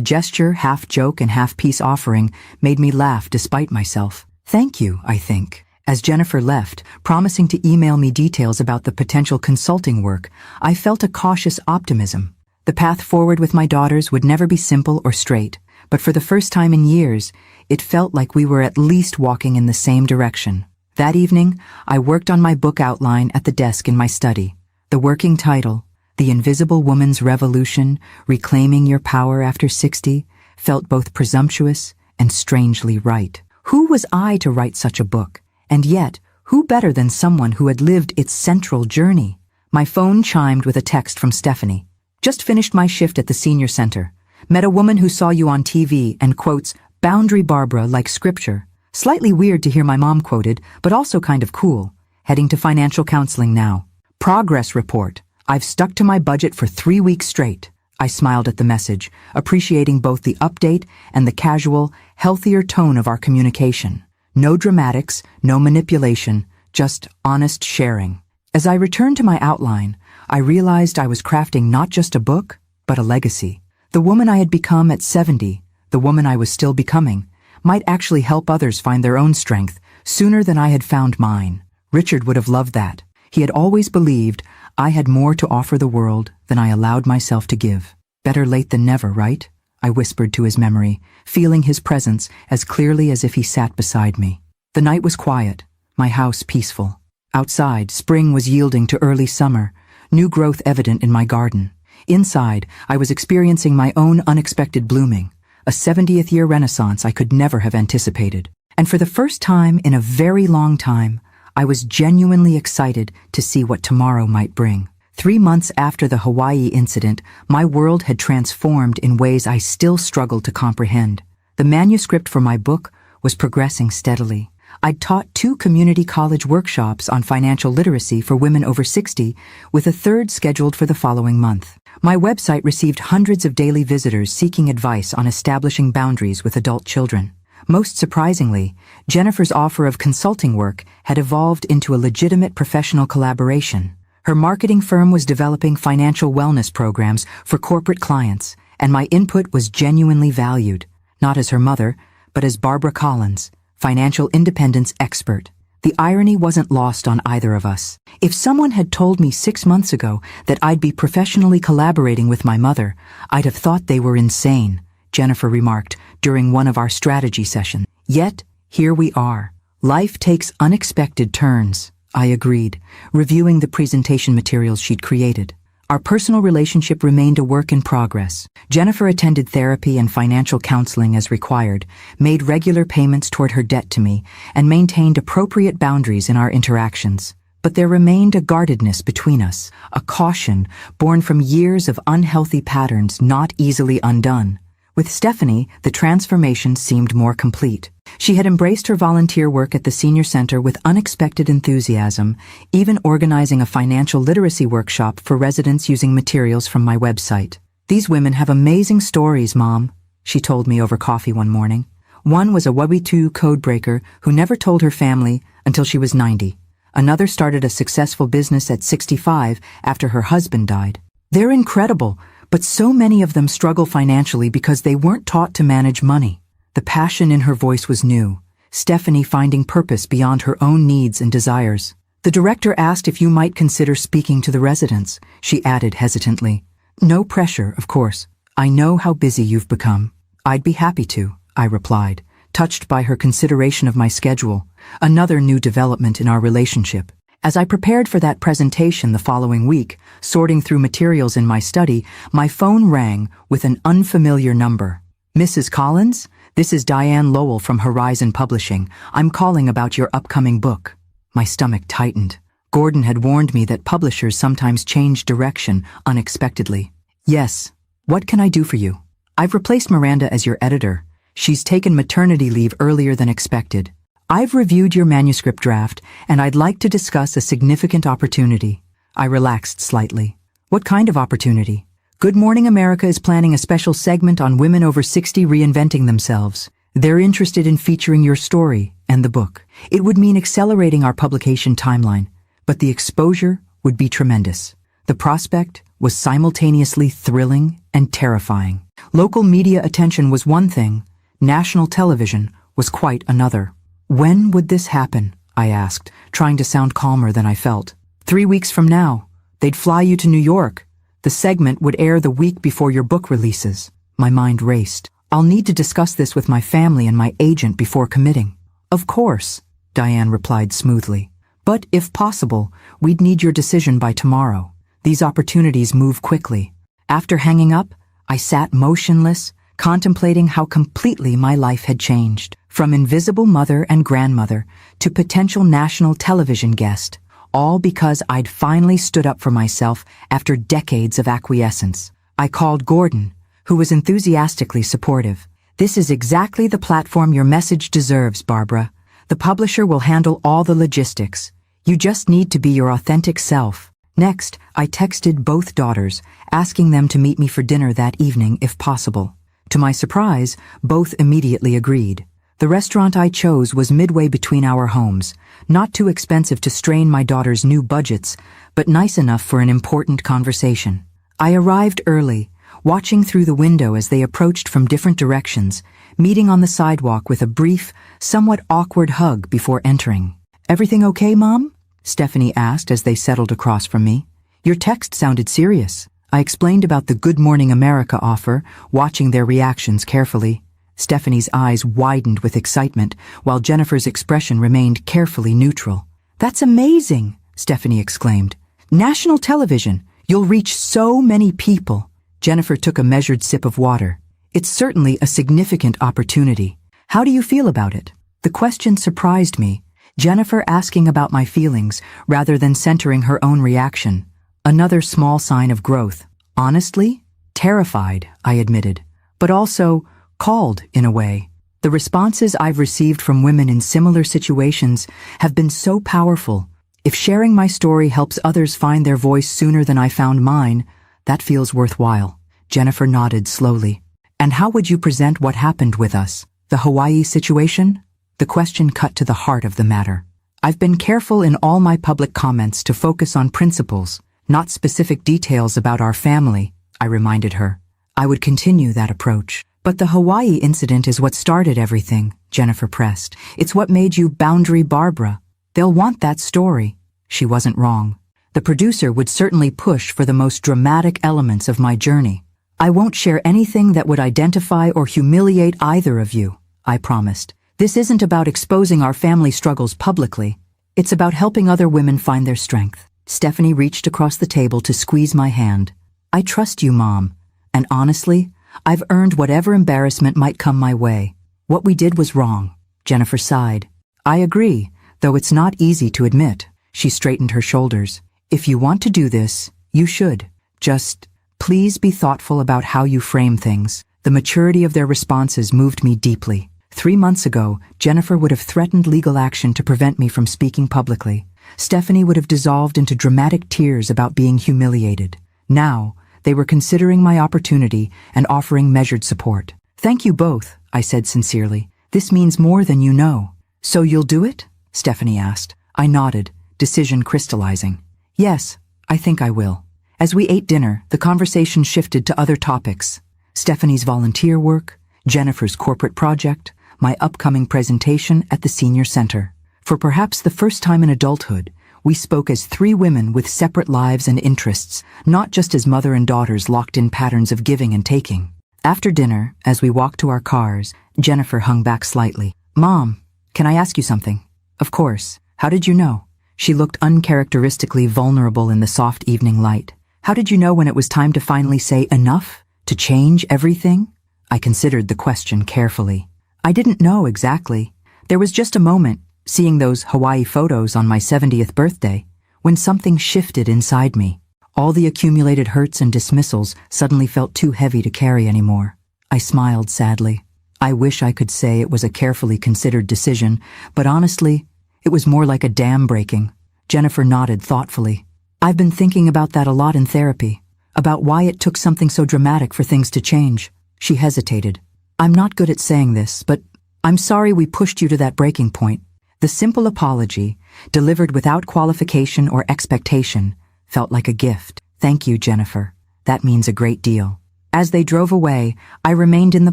gesture, half joke and half peace offering, made me laugh despite myself. "Thank you, I think." As Jennifer left, promising to email me details about the potential consulting work, I felt a cautious optimism. The path forward with my daughters would never be simple or straight, but for the first time in years, it felt like we were at least walking in the same direction. That evening, I worked on my book outline at the desk in my study. The working title, The Invisible Woman's Revolution, Reclaiming Your Power After 60, felt both presumptuous and strangely right. Who was I to write such a book? And yet, who better than someone who had lived its central journey? My phone chimed with a text from Stephanie. "Just finished my shift at the senior center. Met a woman who saw you on TV and quotes, 'Boundary Barbara like scripture.' Slightly weird to hear my mom quoted, but also kind of cool. Heading to financial counseling now. Progress report. I've stuck to my budget for 3 weeks straight." I smiled at the message, appreciating both the update and the casual, healthier tone of our communication. No dramatics, no manipulation, just honest sharing. As I returned to my outline, I realized I was crafting not just a book, but a legacy. The woman I had become at 70, the woman I was still becoming, might actually help others find their own strength sooner than I had found mine. Richard would have loved that. He had always believed I had more to offer the world than I allowed myself to give. Better late than never, right? I whispered to his memory, feeling his presence as clearly as if he sat beside me. The night was quiet, my house peaceful. Outside, spring was yielding to early summer, new growth evident in my garden. Inside, I was experiencing my own unexpected blooming, a 70th-year renaissance I could never have anticipated. And for the first time in a very long time, I was genuinely excited to see what tomorrow might bring. 3 months after the Hawaii incident, my world had transformed in ways I still struggled to comprehend. The manuscript for my book was progressing steadily. I'd taught 2 community college workshops on financial literacy for women over 60, with a third scheduled for the following month. My website received hundreds of daily visitors seeking advice on establishing boundaries with adult children. Most surprisingly, Jennifer's offer of consulting work had evolved into a legitimate professional collaboration. Her marketing firm was developing financial wellness programs for corporate clients, and my input was genuinely valued, not as her mother, but as Barbara Collins, financial independence expert. The irony wasn't lost on either of us. If someone had told me 6 months ago that I'd be professionally collaborating with my mother, I'd have thought they were insane, Jennifer remarked during one of our strategy sessions. Yet, here we are. Life takes unexpected turns, I agreed, reviewing the presentation materials she'd created. Our personal relationship remained a work in progress. Jennifer attended therapy and financial counseling as required, made regular payments toward her debt to me, and maintained appropriate boundaries in our interactions. But there remained a guardedness between us, a caution born from years of unhealthy patterns not easily undone. With Stephanie, the transformation seemed more complete. She had embraced her volunteer work at the senior center with unexpected enthusiasm, even organizing a financial literacy workshop for residents using materials from my website. "These women have amazing stories, Mom," she told me over coffee one morning. One was a WB2 codebreaker who never told her family until she was 90. Another started a successful business at 65 after her husband died. They're incredible, but so many of them struggle financially because they weren't taught to manage money. The passion in her voice was new, Stephanie finding purpose beyond her own needs and desires. "The director asked if you might consider speaking to the residents," she added hesitantly. "No pressure, of course. I know how busy you've become." "I'd be happy to," I replied, touched by her consideration of my schedule, another new development in our relationship. As I prepared for that presentation the following week, sorting through materials in my study, my phone rang with an unfamiliar number. "Mrs. Collins? This is Diane Lowell from Horizon Publishing. I'm calling about your upcoming book." My stomach tightened. Gordon had warned me that publishers sometimes change direction unexpectedly. "Yes. What can I do for you?" "I've replaced Miranda as your editor. She's taken maternity leave earlier than expected. I've reviewed your manuscript draft, and I'd like to discuss a significant opportunity." I relaxed slightly. "What kind of opportunity?" "Good Morning America is planning a special segment on women over 60 reinventing themselves. They're interested in featuring your story and the book. It would mean accelerating our publication timeline, but the exposure would be tremendous." The prospect was simultaneously thrilling and terrifying. Local media attention was one thing, national television was quite another. "When would this happen?" I asked, trying to sound calmer than I felt. 3 weeks from now. They'd fly you to New York. The segment would air the week before your book releases." My mind raced. "I'll need to discuss this with my family and my agent before committing." "Of course," Diane replied smoothly. "But if possible, we'd need your decision by tomorrow. These opportunities move quickly." After hanging up, I sat motionless, contemplating how completely my life had changed. From invisible mother and grandmother to potential national television guest, all because I'd finally stood up for myself after decades of acquiescence. I called Gordon, who was enthusiastically supportive. "This is exactly the platform your message deserves, Barbara. The publisher will handle all the logistics. You just need to be your authentic self." Next, I texted both daughters, asking them to meet me for dinner that evening if possible. To my surprise, both immediately agreed. The restaurant I chose was midway between our homes, not too expensive to strain my daughter's new budgets, but nice enough for an important conversation. I arrived early, watching through the window as they approached from different directions, meeting on the sidewalk with a brief, somewhat awkward hug before entering. "Everything okay, Mom?" Stephanie asked as they settled across from me. Your text sounded serious. I explained about the Good Morning America offer, watching their reactions carefully. Stephanie's eyes widened with excitement, while Jennifer's expression remained carefully neutral. That's amazing, Stephanie exclaimed. National television. You'll reach so many people. Jennifer took a measured sip of water. It's certainly a significant opportunity. How do you feel about it? The question surprised me, Jennifer asking about my feelings rather than centering her own reaction. Another small sign of growth. Honestly, terrified, I admitted, but also called in a way. The responses I've received from women in similar situations have been so powerful. If sharing my story helps others find their voice sooner than I found mine, that feels worthwhile. Jennifer nodded slowly. And how would you present what happened with us? The Hawaii situation? The question cut to the heart of the matter. I've been careful in all my public comments to focus on principles, not specific details about our family, I reminded her. I would continue that approach. But the Hawaii incident is what started everything, Jennifer pressed. It's what made you Boundary Barbara. They'll want that story. She wasn't wrong. The producer would certainly push for the most dramatic elements of my journey. I won't share anything that would identify or humiliate either of you, I promised. This isn't about exposing our family struggles publicly. It's about helping other women find their strength. Stephanie reached across the table to squeeze my hand. I trust you, Mom. And honestly, I've earned whatever embarrassment might come my way. What we did was wrong. Jennifer sighed. I agree, though it's not easy to admit. She straightened her shoulders. If you want to do this, you should. Just, please be thoughtful about how you frame things. The maturity of their responses moved me deeply. 3 months ago, Jennifer would have threatened legal action to prevent me from speaking publicly. Stephanie would have dissolved into dramatic tears about being humiliated. Now, they were considering my opportunity and offering measured support. Thank you both, I said sincerely. This means more than you know. So you'll do it? Stephanie asked. I nodded, decision crystallizing. Yes, I think I will. As we ate dinner, the conversation shifted to other topics. Stephanie's volunteer work, Jennifer's corporate project, my upcoming presentation at the senior center. For perhaps the first time in adulthood, we spoke as 3 women with separate lives and interests, not just as mother and daughters locked in patterns of giving and taking. After dinner, as we walked to our cars, Jennifer hung back slightly. Mom, can I ask you something? Of course. How did you know? She looked uncharacteristically vulnerable in the soft evening light. How did you know when it was time to finally say enough? To change everything? I considered the question carefully. I didn't know exactly. There was just a moment, seeing those Hawaii photos on my 70th birthday, when something shifted inside me. All the accumulated hurts and dismissals suddenly felt too heavy to carry anymore. I smiled sadly. I wish I could say it was a carefully considered decision, but honestly, it was more like a dam breaking. Jennifer nodded thoughtfully. I've been thinking about that a lot in therapy, about why it took something so dramatic for things to change. She hesitated. I'm not good at saying this, but I'm sorry we pushed you to that breaking point. The simple apology, delivered without qualification or expectation, felt like a gift. Thank you, Jennifer. That means a great deal. As they drove away, I remained in the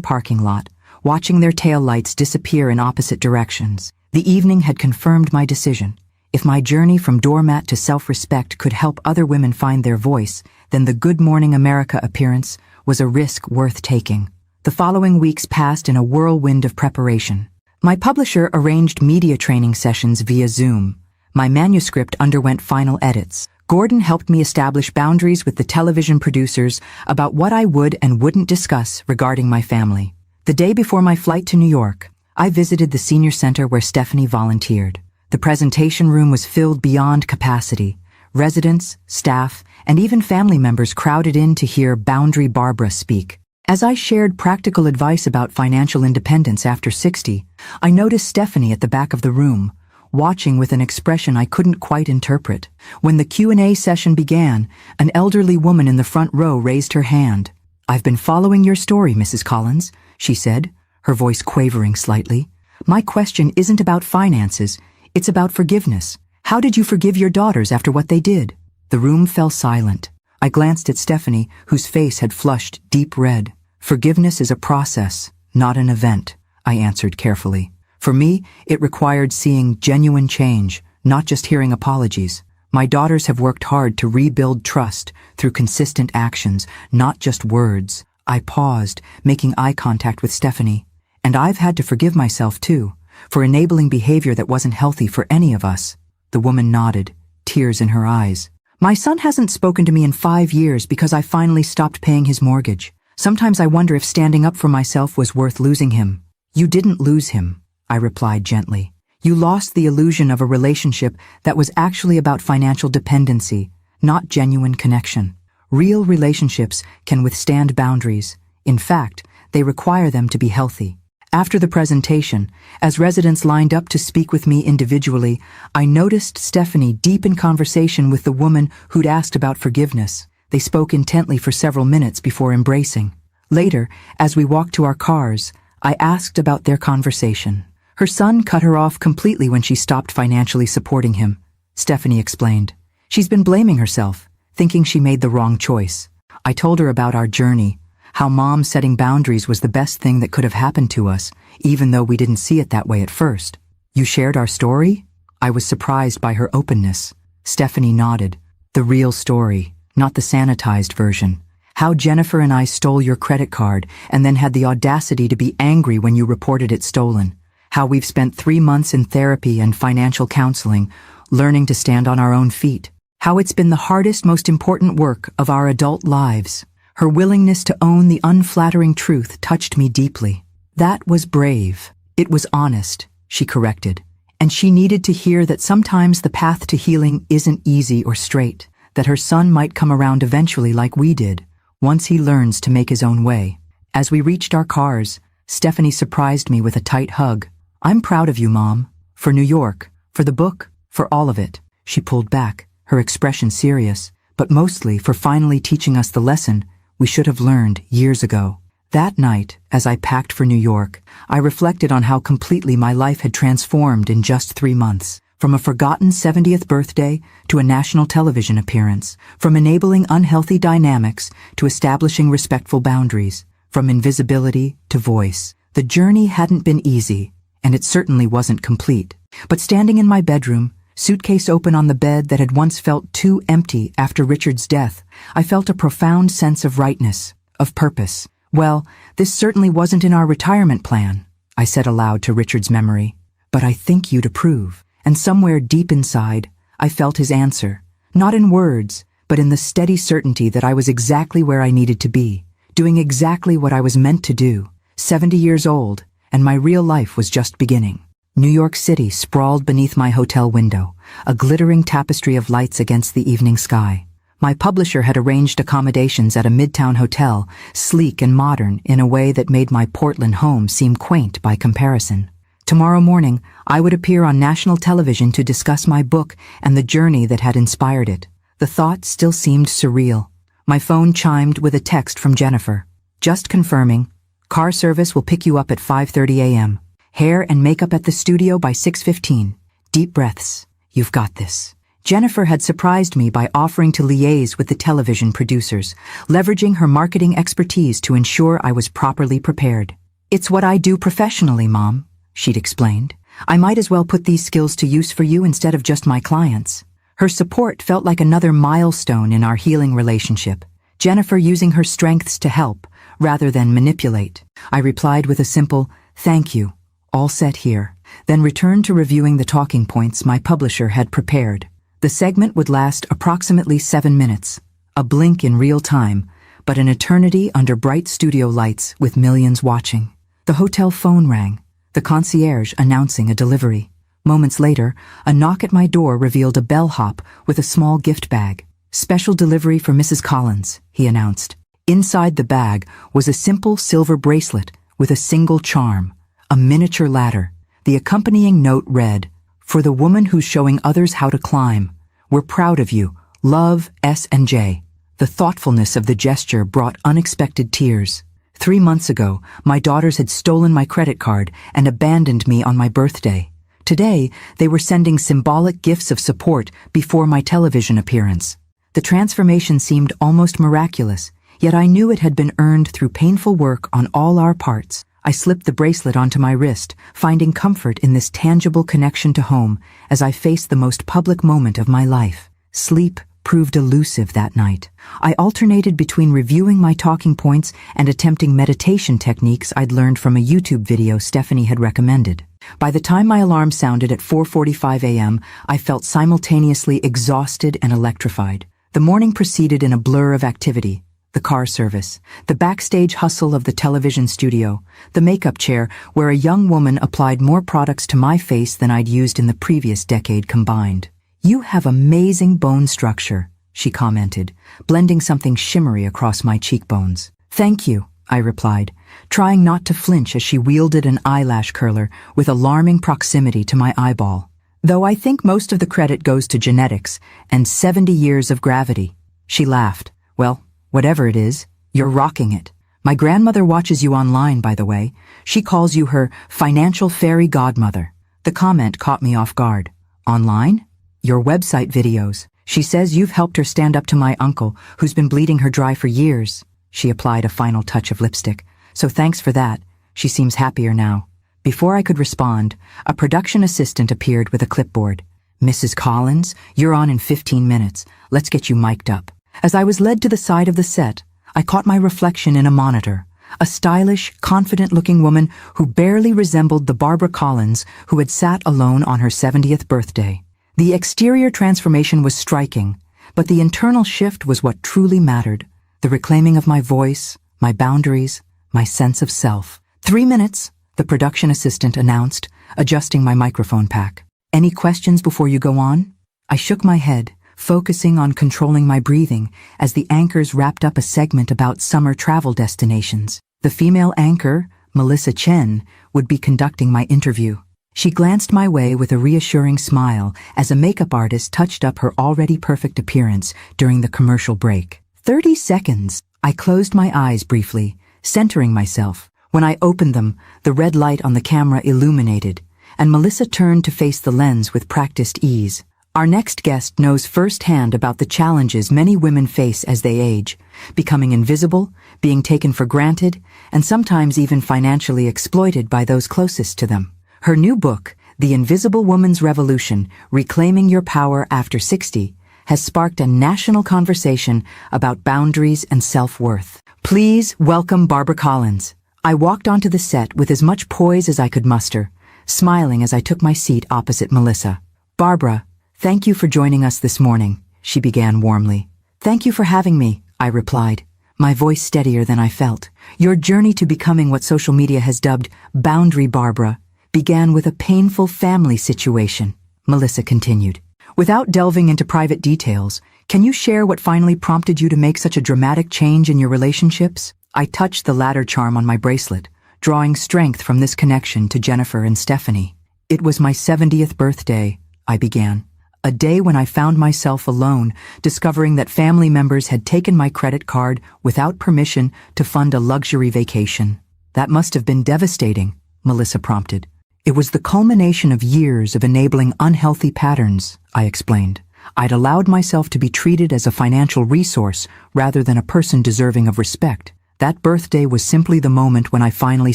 parking lot, watching their taillights disappear in opposite directions. The evening had confirmed my decision. If my journey from doormat to self-respect could help other women find their voice, then the Good Morning America appearance was a risk worth taking. The following weeks passed in a whirlwind of preparation. My publisher arranged media training sessions via Zoom. My manuscript underwent final edits. Gordon helped me establish boundaries with the television producers about what I would and wouldn't discuss regarding my family. The day before my flight to New York, I visited the senior center where Stephanie volunteered. The presentation room was filled beyond capacity. Residents, staff, and even family members crowded in to hear Boundary Barbara speak. As I shared practical advice about financial independence after 60, I noticed Stephanie at the back of the room, watching with an expression I couldn't quite interpret. When the Q&A session began, an elderly woman in the front row raised her hand. I've been following your story, Mrs. Collins, she said, her voice quavering slightly. My question isn't about finances, it's about forgiveness. How did you forgive your daughters after what they did? The room fell silent. I glanced at Stephanie, whose face had flushed deep red. Forgiveness is a process, not an event, I answered carefully. For me, it required seeing genuine change, not just hearing apologies. My daughters have worked hard to rebuild trust through consistent actions, not just words. I paused, making eye contact with Stephanie. And I've had to forgive myself too, for enabling behavior that wasn't healthy for any of us. The woman nodded, tears in her eyes. My son hasn't spoken to me in 5 years because I finally stopped paying his mortgage. Sometimes I wonder if standing up for myself was worth losing him. You didn't lose him, I replied gently. You lost the illusion of a relationship that was actually about financial dependency, not genuine connection. Real relationships can withstand boundaries. In fact, they require them to be healthy. After the presentation, as residents lined up to speak with me individually, I noticed Stephanie deep in conversation with the woman who'd asked about forgiveness. They spoke intently for several minutes before embracing. Later, as we walked to our cars, I asked about their conversation. Her son cut her off completely when she stopped financially supporting him. Stephanie explained. She's been blaming herself, thinking she made the wrong choice. I told her about our journey, how Mom setting boundaries was the best thing that could have happened to us, even though we didn't see it that way at first. You shared our story? I was surprised by her openness. Stephanie nodded. The real story, not the sanitized version. How Jennifer and I stole your credit card and then had the audacity to be angry when you reported it stolen. How we've spent 3 months in therapy and financial counseling, learning to stand on our own feet. How it's been the hardest, most important work of our adult lives. Her willingness to own the unflattering truth touched me deeply. That was brave. It was honest, she corrected. And she needed to hear that sometimes the path to healing isn't easy or straight, that her son might come around eventually like we did, once he learns to make his own way. As we reached our cars, Stephanie surprised me with a tight hug. I'm proud of you, Mom. For New York, for the book, for all of it. She pulled back, her expression serious, but mostly for finally teaching us the lesson we should have learned years ago. That night, as I packed for New York, I reflected on how completely my life had transformed in just 3 months. From a forgotten 70th birthday to a national television appearance, from enabling unhealthy dynamics to establishing respectful boundaries, from invisibility to voice. The journey hadn't been easy, and it certainly wasn't complete. But standing in my bedroom, suitcase open on the bed that had once felt too empty after Richard's death, I felt a profound sense of rightness, of purpose. Well, this certainly wasn't in our retirement plan, I said aloud to Richard's memory. But I think you'd approve. And somewhere deep inside, I felt his answer, not in words, but in the steady certainty that I was exactly where I needed to be, doing exactly what I was meant to do, 70 years old, and my real life was just beginning. New York City sprawled beneath my hotel window, a glittering tapestry of lights against the evening sky. My publisher had arranged accommodations at a midtown hotel, sleek and modern in a way that made my Portland home seem quaint by comparison. Tomorrow morning, I would appear on national television to discuss my book and the journey that had inspired it. The thought still seemed surreal. My phone chimed with a text from Jennifer. Just confirming. Car service will pick you up at 5:30 a.m. Hair and makeup at the studio by 6:15. Deep breaths. You've got this. Jennifer had surprised me by offering to liaise with the television producers, leveraging her marketing expertise to ensure I was properly prepared. It's what I do professionally, Mom, she'd explained. I might as well put these skills to use for you instead of just my clients. Her support felt like another milestone in our healing relationship. Jennifer using her strengths to help, rather than manipulate. I replied with a simple, thank you, all set here, then returned to reviewing the talking points my publisher had prepared. The segment would last approximately 7 minutes, a blink in real time, but an eternity under bright studio lights with millions watching. The hotel phone rang, the concierge announcing a delivery. Moments later, a knock at my door revealed a bellhop with a small gift bag. Special delivery for Mrs. Collins, he announced. Inside the bag was a simple silver bracelet with a single charm, a miniature ladder. The accompanying note read, "For the woman who's showing others how to climb. We're proud of you. Love, S&J." The thoughtfulness of the gesture brought unexpected tears. 3 months ago, my daughters had stolen my credit card and abandoned me on my birthday. Today, they were sending symbolic gifts of support before my television appearance. The transformation seemed almost miraculous, yet I knew it had been earned through painful work on all our parts. I slipped the bracelet onto my wrist, finding comfort in this tangible connection to home as I faced the most public moment of my life. Sleep proved elusive that night. I alternated between reviewing my talking points and attempting meditation techniques I'd learned from a YouTube video Stephanie had recommended. By the time my alarm sounded at 4:45 a.m., I felt simultaneously exhausted and electrified. The morning proceeded in a blur of activity. The car service, the backstage hustle of the television studio, the makeup chair where a young woman applied more products to my face than I'd used in the previous decade combined. "You have amazing bone structure," she commented, blending something shimmery across my cheekbones. "Thank you," I replied, trying not to flinch as she wielded an eyelash curler with alarming proximity to my eyeball. "Though I think most of the credit goes to genetics and 70 years of gravity." She laughed. "Well, whatever it is, you're rocking it. My grandmother watches you online, by the way. She calls you her financial fairy godmother." The comment caught me off guard. "Online? Your website videos. She says you've helped her stand up to my uncle, who's been bleeding her dry for years." She applied a final touch of lipstick. "So thanks for that. She seems happier now." Before I could respond, a production assistant appeared with a clipboard. "Mrs. Collins, you're on in 15 minutes. Let's get you mic'd up." As I was led to the side of the set, I caught my reflection in a monitor. A stylish, confident-looking woman who barely resembled the Barbara Collins who had sat alone on her 70th birthday. The exterior transformation was striking, but the internal shift was what truly mattered. The reclaiming of my voice, my boundaries, my sense of self. 3 minutes, the production assistant announced, adjusting my microphone pack. "Any questions before you go on?" I shook my head, focusing on controlling my breathing as the anchors wrapped up a segment about summer travel destinations. The female anchor, Melissa Chen, would be conducting my interview. She glanced my way with a reassuring smile as a makeup artist touched up her already perfect appearance during the commercial break. 30 seconds. I closed my eyes briefly, centering myself. When I opened them, the red light on the camera illuminated, and Melissa turned to face the lens with practiced ease. Our next guest knows firsthand about the challenges many women face as they age, becoming invisible, being taken for granted, and sometimes even financially exploited by those closest to them. Her new book, The Invisible Woman's Revolution, Reclaiming Your Power After 60, has sparked a national conversation about boundaries and self-worth. Please welcome Barbara Collins. I walked onto the set with as much poise as I could muster, smiling as I took my seat opposite Melissa. "Barbara, thank you for joining us this morning," she began warmly. "Thank you for having me," I replied, my voice steadier than I felt. "Your journey to becoming what social media has dubbed Boundary Barbara began with a painful family situation," Melissa continued. "Without delving into private details, can you share what finally prompted you to make such a dramatic change in your relationships?" I touched the ladder charm on my bracelet, drawing strength from this connection to Jennifer and Stephanie. "It was my 70th birthday," I began. "A day when I found myself alone, discovering that family members had taken my credit card without permission to fund a luxury vacation. That must have been devastating," Melissa prompted. "It was the culmination of years of enabling unhealthy patterns," I explained. "I'd allowed myself to be treated as a financial resource rather than a person deserving of respect. That birthday was simply the moment when I finally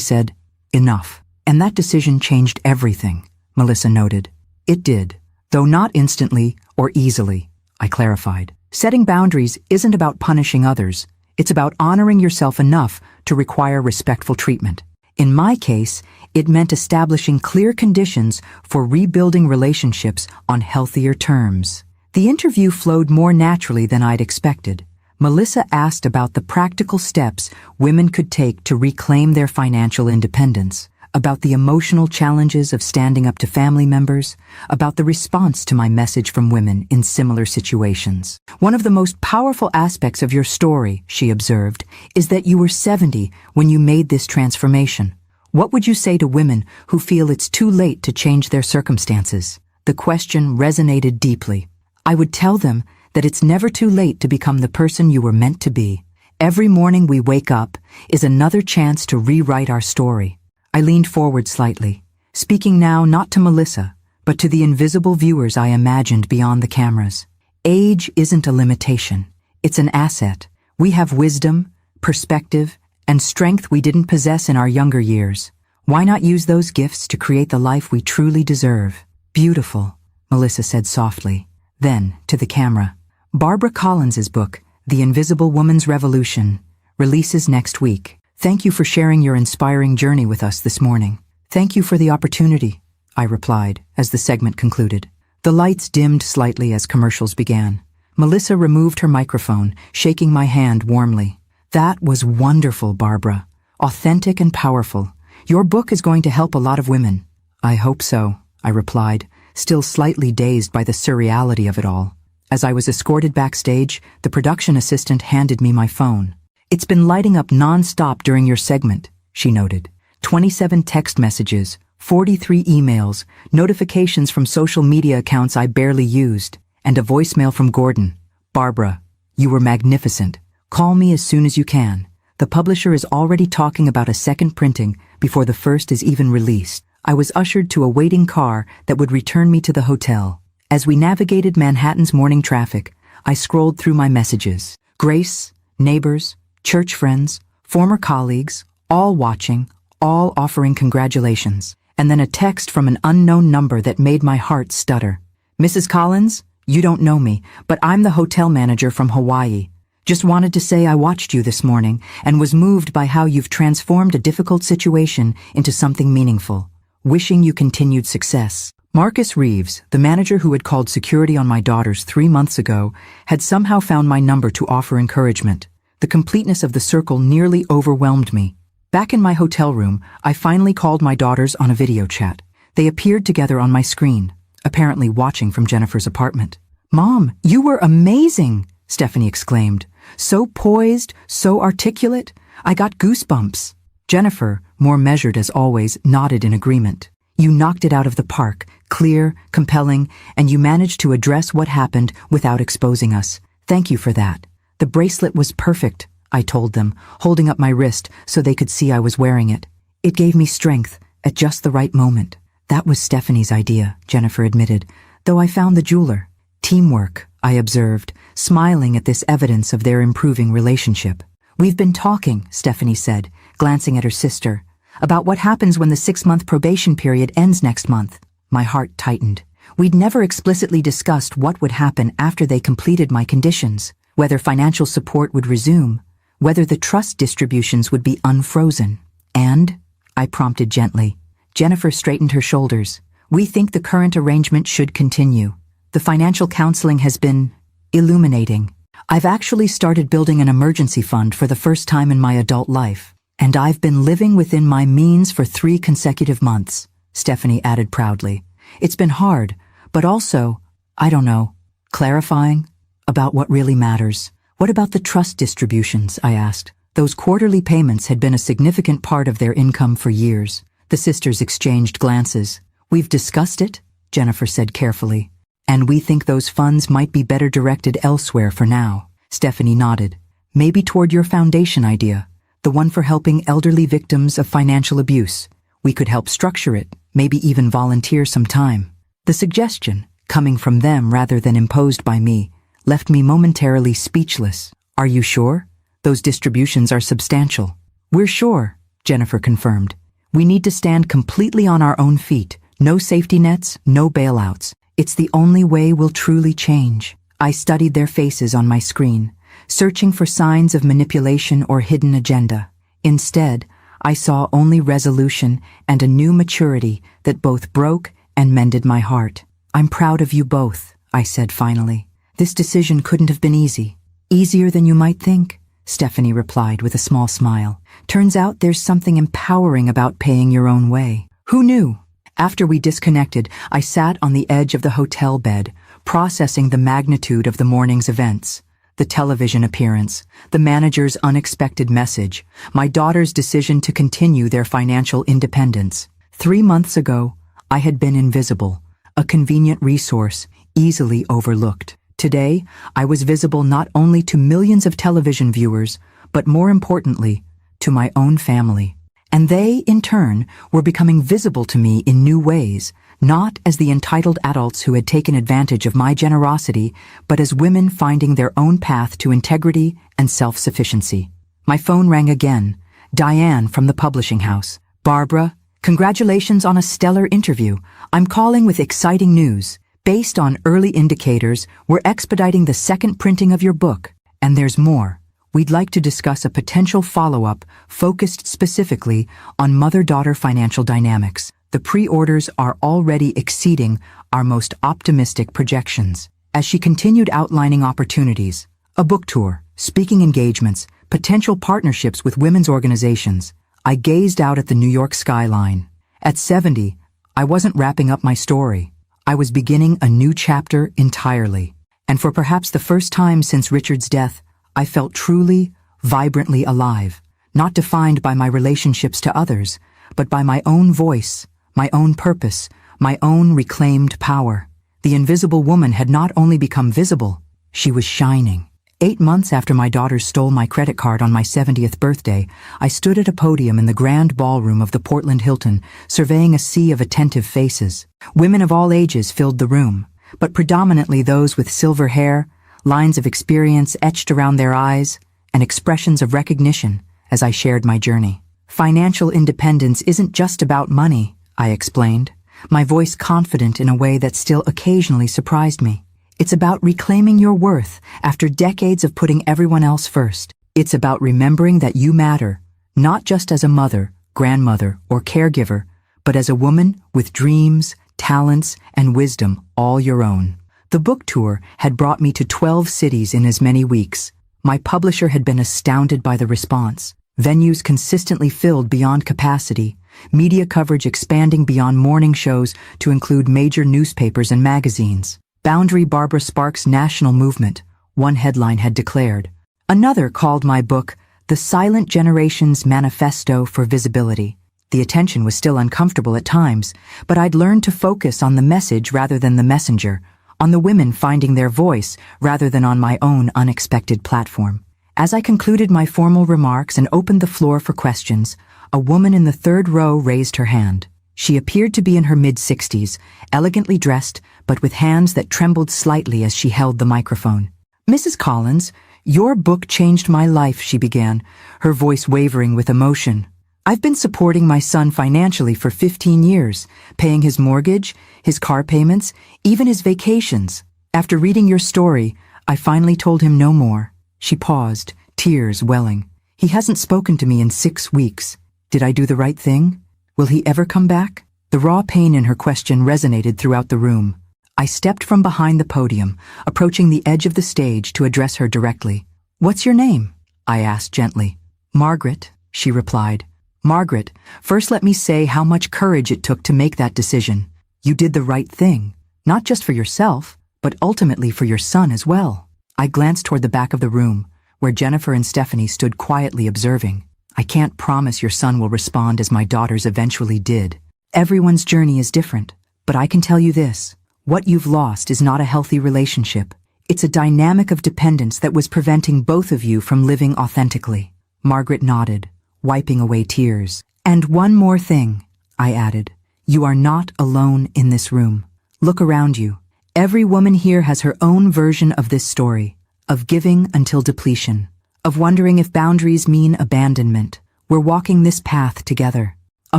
said, 'Enough.' And that decision changed everything," Melissa noted. "It did, though not instantly or easily," I clarified. "Setting boundaries isn't about punishing others. It's about honoring yourself enough to require respectful treatment. In my case, it meant establishing clear conditions for rebuilding relationships on healthier terms." The interview flowed more naturally than I'd expected. Melissa asked about the practical steps women could take to reclaim their financial independence, about the emotional challenges of standing up to family members, about the response to my message from women in similar situations. "One of the most powerful aspects of your story," she observed, "is that you were 70 when you made this transformation. What would you say to women who feel it's too late to change their circumstances?" The question resonated deeply. I would tell them that it's never too late to become the person you were meant to be. Every morning we wake up is another chance to rewrite our story. I leaned forward slightly, speaking now not to Melissa, but to the invisible viewers I imagined beyond the cameras. Age isn't a limitation. It's an asset. We have wisdom, perspective, and strength we didn't possess in our younger years. Why not use those gifts to create the life we truly deserve? "Beautiful," Melissa said softly, Then, to the camera. Barbara Collins's book, The Invisible Woman's Revolution, releases next week. Thank you for sharing your inspiring journey with us this morning. Thank you for the opportunity, I replied as the segment concluded. The lights dimmed slightly as commercials began. Melissa removed her microphone, shaking my hand warmly. That was wonderful, Barbara. Authentic and powerful. Your book is going to help a lot of women. I hope so, I replied, still slightly dazed by the surreality of it all. As I was escorted backstage, the production assistant handed me my phone. It's been lighting up non-stop during your segment, she noted. 27 text messages, 43 emails, notifications from social media accounts I barely used, and a voicemail from Gordon. Barbara, you were magnificent. Call me as soon as you can. The publisher is already talking about a second printing before the first is even released. I was ushered to a waiting car that would return me to the hotel. As we navigated Manhattan's morning traffic, I scrolled through my messages. Grace, neighbors, church friends, former colleagues, all watching, all offering congratulations. And then a text from an unknown number that made my heart stutter. Mrs. Collins, you don't know me, but I'm the hotel manager from Hawaii. Just wanted to say I watched you this morning and was moved by how you've transformed a difficult situation into something meaningful. Wishing you continued success. Marcus Reeves, the manager who had called security on my daughters 3 months ago, had somehow found my number to offer encouragement. The completeness of the circle nearly overwhelmed me. Back in my hotel room, I finally called my daughters on a video chat. They appeared together on my screen, apparently watching from Jennifer's apartment. Mom, you were amazing, Stephanie exclaimed. So poised, so articulate, I got goosebumps. Jennifer, more measured as always, nodded in agreement. You knocked it out of the park, clear, compelling, and you managed to address what happened without exposing us. Thank you for that. The bracelet was perfect, I told them, holding up my wrist so they could see I was wearing it. It gave me strength at just the right moment. That was Stephanie's idea, Jennifer admitted, though I found the jeweler. Teamwork, I observed, smiling at this evidence of their improving relationship. We've been talking, Stephanie said, glancing at her sister, about what happens when the 6-month probation period ends next month. My heart tightened. We'd never explicitly discussed what would happen after they completed my conditions, whether financial support would resume, whether the trust distributions would be unfrozen. And, I prompted gently. Jennifer straightened her shoulders. We think the current arrangement should continue. The financial counseling has been illuminating. I've actually started building an emergency fund for the first time in my adult life, and I've been living within my means for 3 consecutive months, Stephanie added proudly. It's been hard, but also, I don't know, clarifying about what really matters. What about the trust distributions, I asked. Those quarterly payments had been a significant part of their income for years. The sisters exchanged glances. We've discussed it, Jennifer said carefully. And we think those funds might be better directed elsewhere for now. Stephanie nodded. Maybe toward your foundation idea, the one for helping elderly victims of financial abuse. We could help structure it, maybe even volunteer some time. The suggestion, coming from them rather than imposed by me, left me momentarily speechless. Are you sure? Those distributions are substantial. We're sure, Jennifer confirmed. We need to stand completely on our own feet. No safety nets, no bailouts. It's the only way we'll truly change. I studied their faces on my screen, searching for signs of manipulation or hidden agenda. Instead, I saw only resolution and a new maturity that both broke and mended my heart. I'm proud of you both, I said finally. This decision couldn't have been easy. Easier than you might think, Stephanie replied with a small smile. Turns out there's something empowering about paying your own way. Who knew? After we disconnected, I sat on the edge of the hotel bed, processing the magnitude of the morning's events. The television appearance, the manager's unexpected message, my daughter's decision to continue their financial independence. 3 months ago, I had been invisible, a convenient resource, easily overlooked. Today, I was visible not only to millions of television viewers, but more importantly, to my own family. And they, in turn, were becoming visible to me in new ways, not as the entitled adults who had taken advantage of my generosity, but as women finding their own path to integrity and self-sufficiency. My phone rang again. Diane from the publishing house. Barbara, congratulations on a stellar interview. I'm calling with exciting news. Based on early indicators, we're expediting the second printing of your book, and there's more. We'd like to discuss a potential follow-up focused specifically on mother-daughter financial dynamics. The pre-orders are already exceeding our most optimistic projections. As she continued outlining opportunities, a book tour, speaking engagements, potential partnerships with women's organizations, I gazed out at the New York skyline. At 70, I wasn't wrapping up my story. I was beginning a new chapter entirely. And for perhaps the first time since Richard's death, I felt truly, vibrantly alive, not defined by my relationships to others, but by my own voice, my own purpose, my own reclaimed power. The invisible woman had not only become visible, she was shining. 8 months after my daughter stole my credit card on my 70th birthday, I stood at a podium in the grand ballroom of the Portland Hilton, surveying a sea of attentive faces. Women of all ages filled the room, but predominantly those with silver hair, lines of experience etched around their eyes, and expressions of recognition as I shared my journey. Financial independence isn't just about money, I explained, my voice confident in a way that still occasionally surprised me. It's about reclaiming your worth after decades of putting everyone else first. It's about remembering that you matter, not just as a mother, grandmother, or caregiver, but as a woman with dreams, talents, and wisdom all your own. The book tour had brought me to 12 cities in as many weeks. My publisher had been astounded by the response. Venues consistently filled beyond capacity, media coverage expanding beyond morning shows to include major newspapers and magazines. Boundary Barbara Sparks' national movement, one headline had declared. Another called my book The Silent Generation's Manifesto for Visibility. The attention was still uncomfortable at times, but I'd learned to focus on the message rather than the messenger, on the women finding their voice rather than on my own unexpected platform. As I concluded my formal remarks and opened the floor for questions, a woman in the third row raised her hand. She appeared to be in her mid-60s, elegantly dressed, but with hands that trembled slightly as she held the microphone. "Mrs. Collins, your book changed my life," she began, her voice wavering with emotion. "I've been supporting my son financially for 15 years, paying his mortgage, his car payments, even his vacations. After reading your story, I finally told him no more." She paused, tears welling. "He hasn't spoken to me in 6 weeks. Did I do the right thing? Will he ever come back?" The raw pain in her question resonated throughout the room. I stepped from behind the podium, approaching the edge of the stage to address her directly. "What's your name?" I asked gently. "Margaret," she replied. "Margaret, first let me say how much courage it took to make that decision. You did the right thing, not just for yourself, but ultimately for your son as well." I glanced toward the back of the room, where Jennifer and Stephanie stood quietly observing. "I can't promise your son will respond as my daughters eventually did. Everyone's journey is different, but I can tell you this. What you've lost is not a healthy relationship. It's a dynamic of dependence that was preventing both of you from living authentically." Margaret nodded, wiping away tears. "And one more thing," I added. "You are not alone in this room. Look around you. Every woman here has her own version of this story, of giving until depletion, of wondering if boundaries mean abandonment. We're walking this path together." A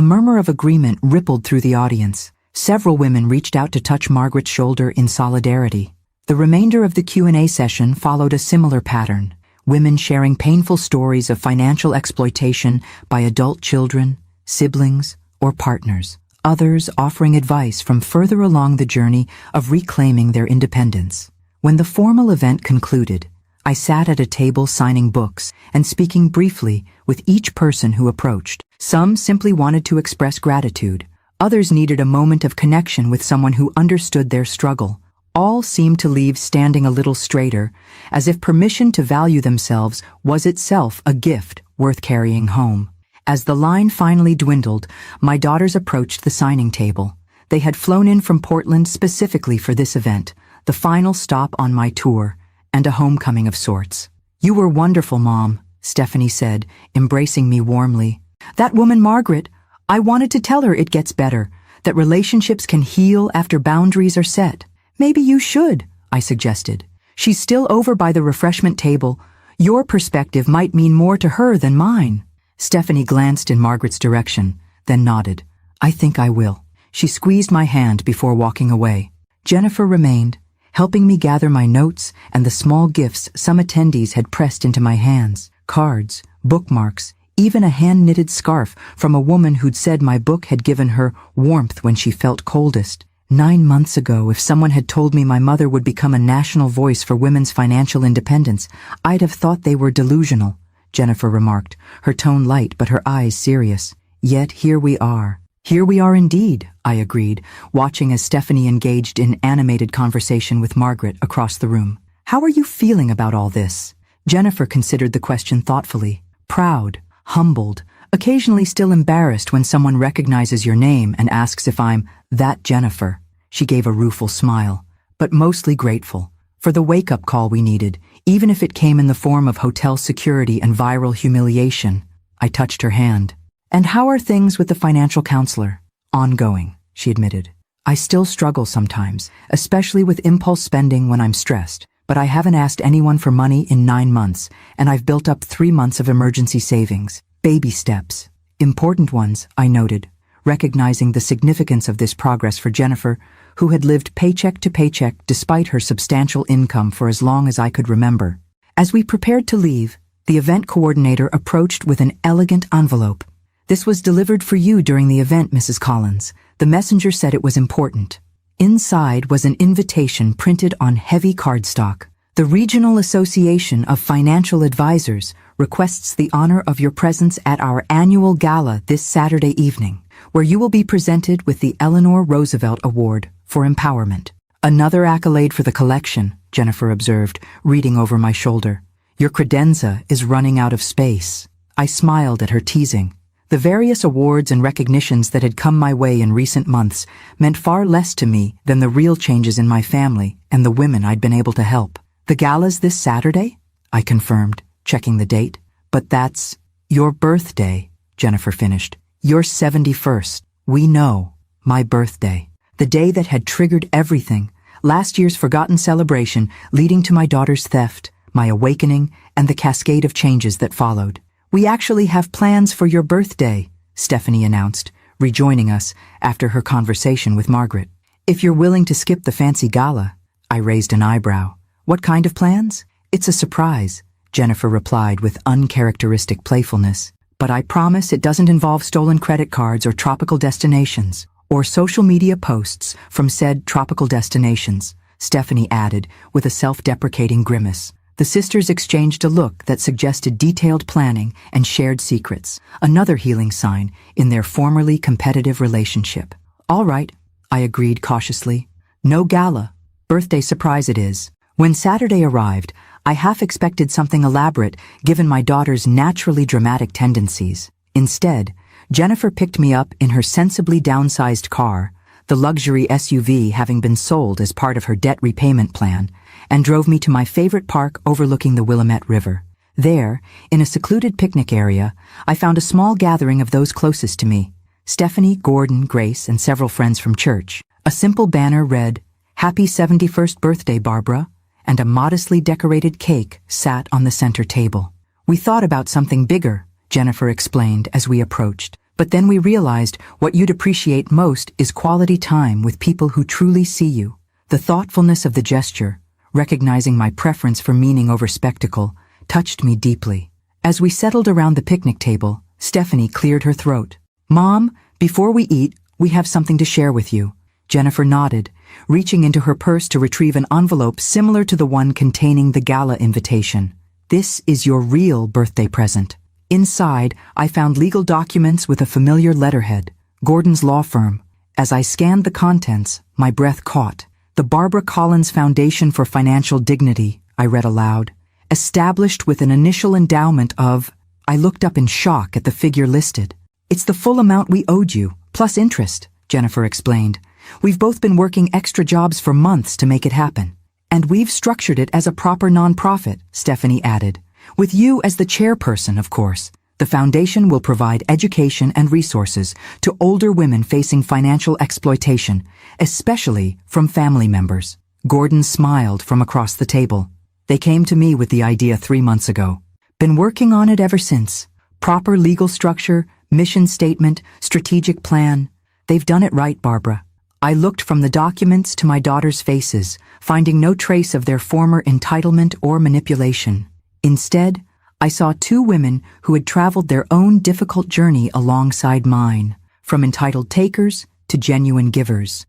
murmur of agreement rippled through the audience. Several women reached out to touch Margaret's shoulder in solidarity. The remainder of the Q&A session followed a similar pattern, women sharing painful stories of financial exploitation by adult children, siblings, or partners. Others offering advice from further along the journey of reclaiming their independence. When the formal event concluded, I sat at a table signing books and speaking briefly with each person who approached. Some simply wanted to express gratitude. Others needed a moment of connection with someone who understood their struggle. All seemed to leave standing a little straighter, as if permission to value themselves was itself a gift worth carrying home. As the line finally dwindled, my daughters approached the signing table. They had flown in from Portland specifically for this event, the final stop on my tour, and a homecoming of sorts. "You were wonderful, Mom," Stephanie said, embracing me warmly. "That woman Margaret, I wanted to tell her it gets better, that relationships can heal after boundaries are set." "Maybe you should," I suggested. "She's still over by the refreshment table. Your perspective might mean more to her than mine." Stephanie glanced in Margaret's direction, then nodded. "I think I will." She squeezed my hand before walking away. Jennifer remained, helping me gather my notes and the small gifts some attendees had pressed into my hands. Cards, bookmarks, even a hand-knitted scarf from a woman who'd said my book had given her warmth when she felt coldest. 9 months ago, if someone had told me my mother would become a national voice for women's financial independence, I'd have thought they were delusional, Jennifer remarked, her tone light but her eyes serious. Yet here we are. Here we are indeed, I agreed, watching as Stephanie engaged in animated conversation with Margaret across the room. How are you feeling about all this? Jennifer considered the question thoughtfully. Proud, humbled, occasionally still embarrassed when someone recognizes your name and asks if I'm that Jennifer. She gave a rueful smile, but mostly grateful for the wake-up call we needed, even if it came in the form of hotel security and viral humiliation. I touched her hand. And how are things with the financial counselor? Ongoing, she admitted. I still struggle sometimes, especially with impulse spending when I'm stressed, but I haven't asked anyone for money in 9 months, and I've built up 3 months of emergency savings. Baby steps. Important ones, I noted, recognizing the significance of this progress for Jennifer, who had lived paycheck to paycheck despite her substantial income for as long as I could remember. As we prepared to leave, the event coordinator approached with an elegant envelope. This was delivered for you during the event, Mrs. Collins. The messenger said it was important. Inside was an invitation printed on heavy cardstock. The Regional Association of Financial Advisors requests the honor of your presence at our annual gala this Saturday evening, where you will be presented with the Eleanor Roosevelt Award for Empowerment. Another accolade for the collection, Jennifer observed, reading over my shoulder. Your credenza is running out of space. I smiled at her teasing. The various awards and recognitions that had come my way in recent months meant far less to me than the real changes in my family and the women I'd been able to help. The gala's this Saturday? I confirmed, checking the date. But that's your birthday, Jennifer finished. Your 71st. We know. My birthday. The day that had triggered everything. Last year's forgotten celebration leading to my daughter's theft, my awakening, and the cascade of changes that followed. We actually have plans for your birthday, Stephanie announced, rejoining us after her conversation with Margaret. If you're willing to skip the fancy gala, I raised an eyebrow. What kind of plans? It's a surprise, Jennifer replied with uncharacteristic playfulness. But I promise it doesn't involve stolen credit cards or tropical destinations, or social media posts from said tropical destinations, Stephanie added with a self-deprecating grimace. The sisters exchanged a look that suggested detailed planning and shared secrets, another healing sign in their formerly competitive relationship. All right, I agreed cautiously. No gala. Birthday surprise it is. When Saturday arrived, I half expected something elaborate given my daughter's naturally dramatic tendencies. Instead, Jennifer picked me up in her sensibly downsized car, the luxury SUV having been sold as part of her debt repayment plan, and drove me to my favorite park overlooking the Willamette River. There, in a secluded picnic area, I found a small gathering of those closest to me. Stephanie, Gordon, Grace, and several friends from church. A simple banner read, "Happy 71st birthday, Barbara," and a modestly decorated cake sat on the center table. We thought about something bigger, Jennifer explained as we approached. But then we realized what you'd appreciate most is quality time with people who truly see you. The thoughtfulness of the gesture, recognizing my preference for meaning over spectacle, touched me deeply. As we settled around the picnic table, Stephanie cleared her throat. "Mom, before we eat, we have something to share with you." Jennifer nodded, reaching into her purse to retrieve an envelope similar to the one containing the gala invitation. "This is your real birthday present." Inside, I found legal documents with a familiar letterhead, Gordon's law firm. As I scanned the contents, my breath caught. "The Barbara Collins Foundation for Financial Dignity," I read aloud. "Established with an initial endowment of—" I looked up in shock at the figure listed. "It's the full amount we owed you, plus interest," Jennifer explained. "We've both been working extra jobs for months to make it happen. And we've structured it as a proper nonprofit," Stephanie added. "With you as the chairperson, of course. The foundation will provide education and resources to older women facing financial exploitation, especially from family members." Gordon smiled from across the table. "They came to me with the idea 3 months ago. Been working on it ever since. Proper legal structure, mission statement, strategic plan. They've done it right, Barbara. I looked from the documents to my daughter's faces, finding no trace of their former entitlement or manipulation. Instead, I saw two women who had traveled their own difficult journey alongside mine, from entitled takers to genuine givers.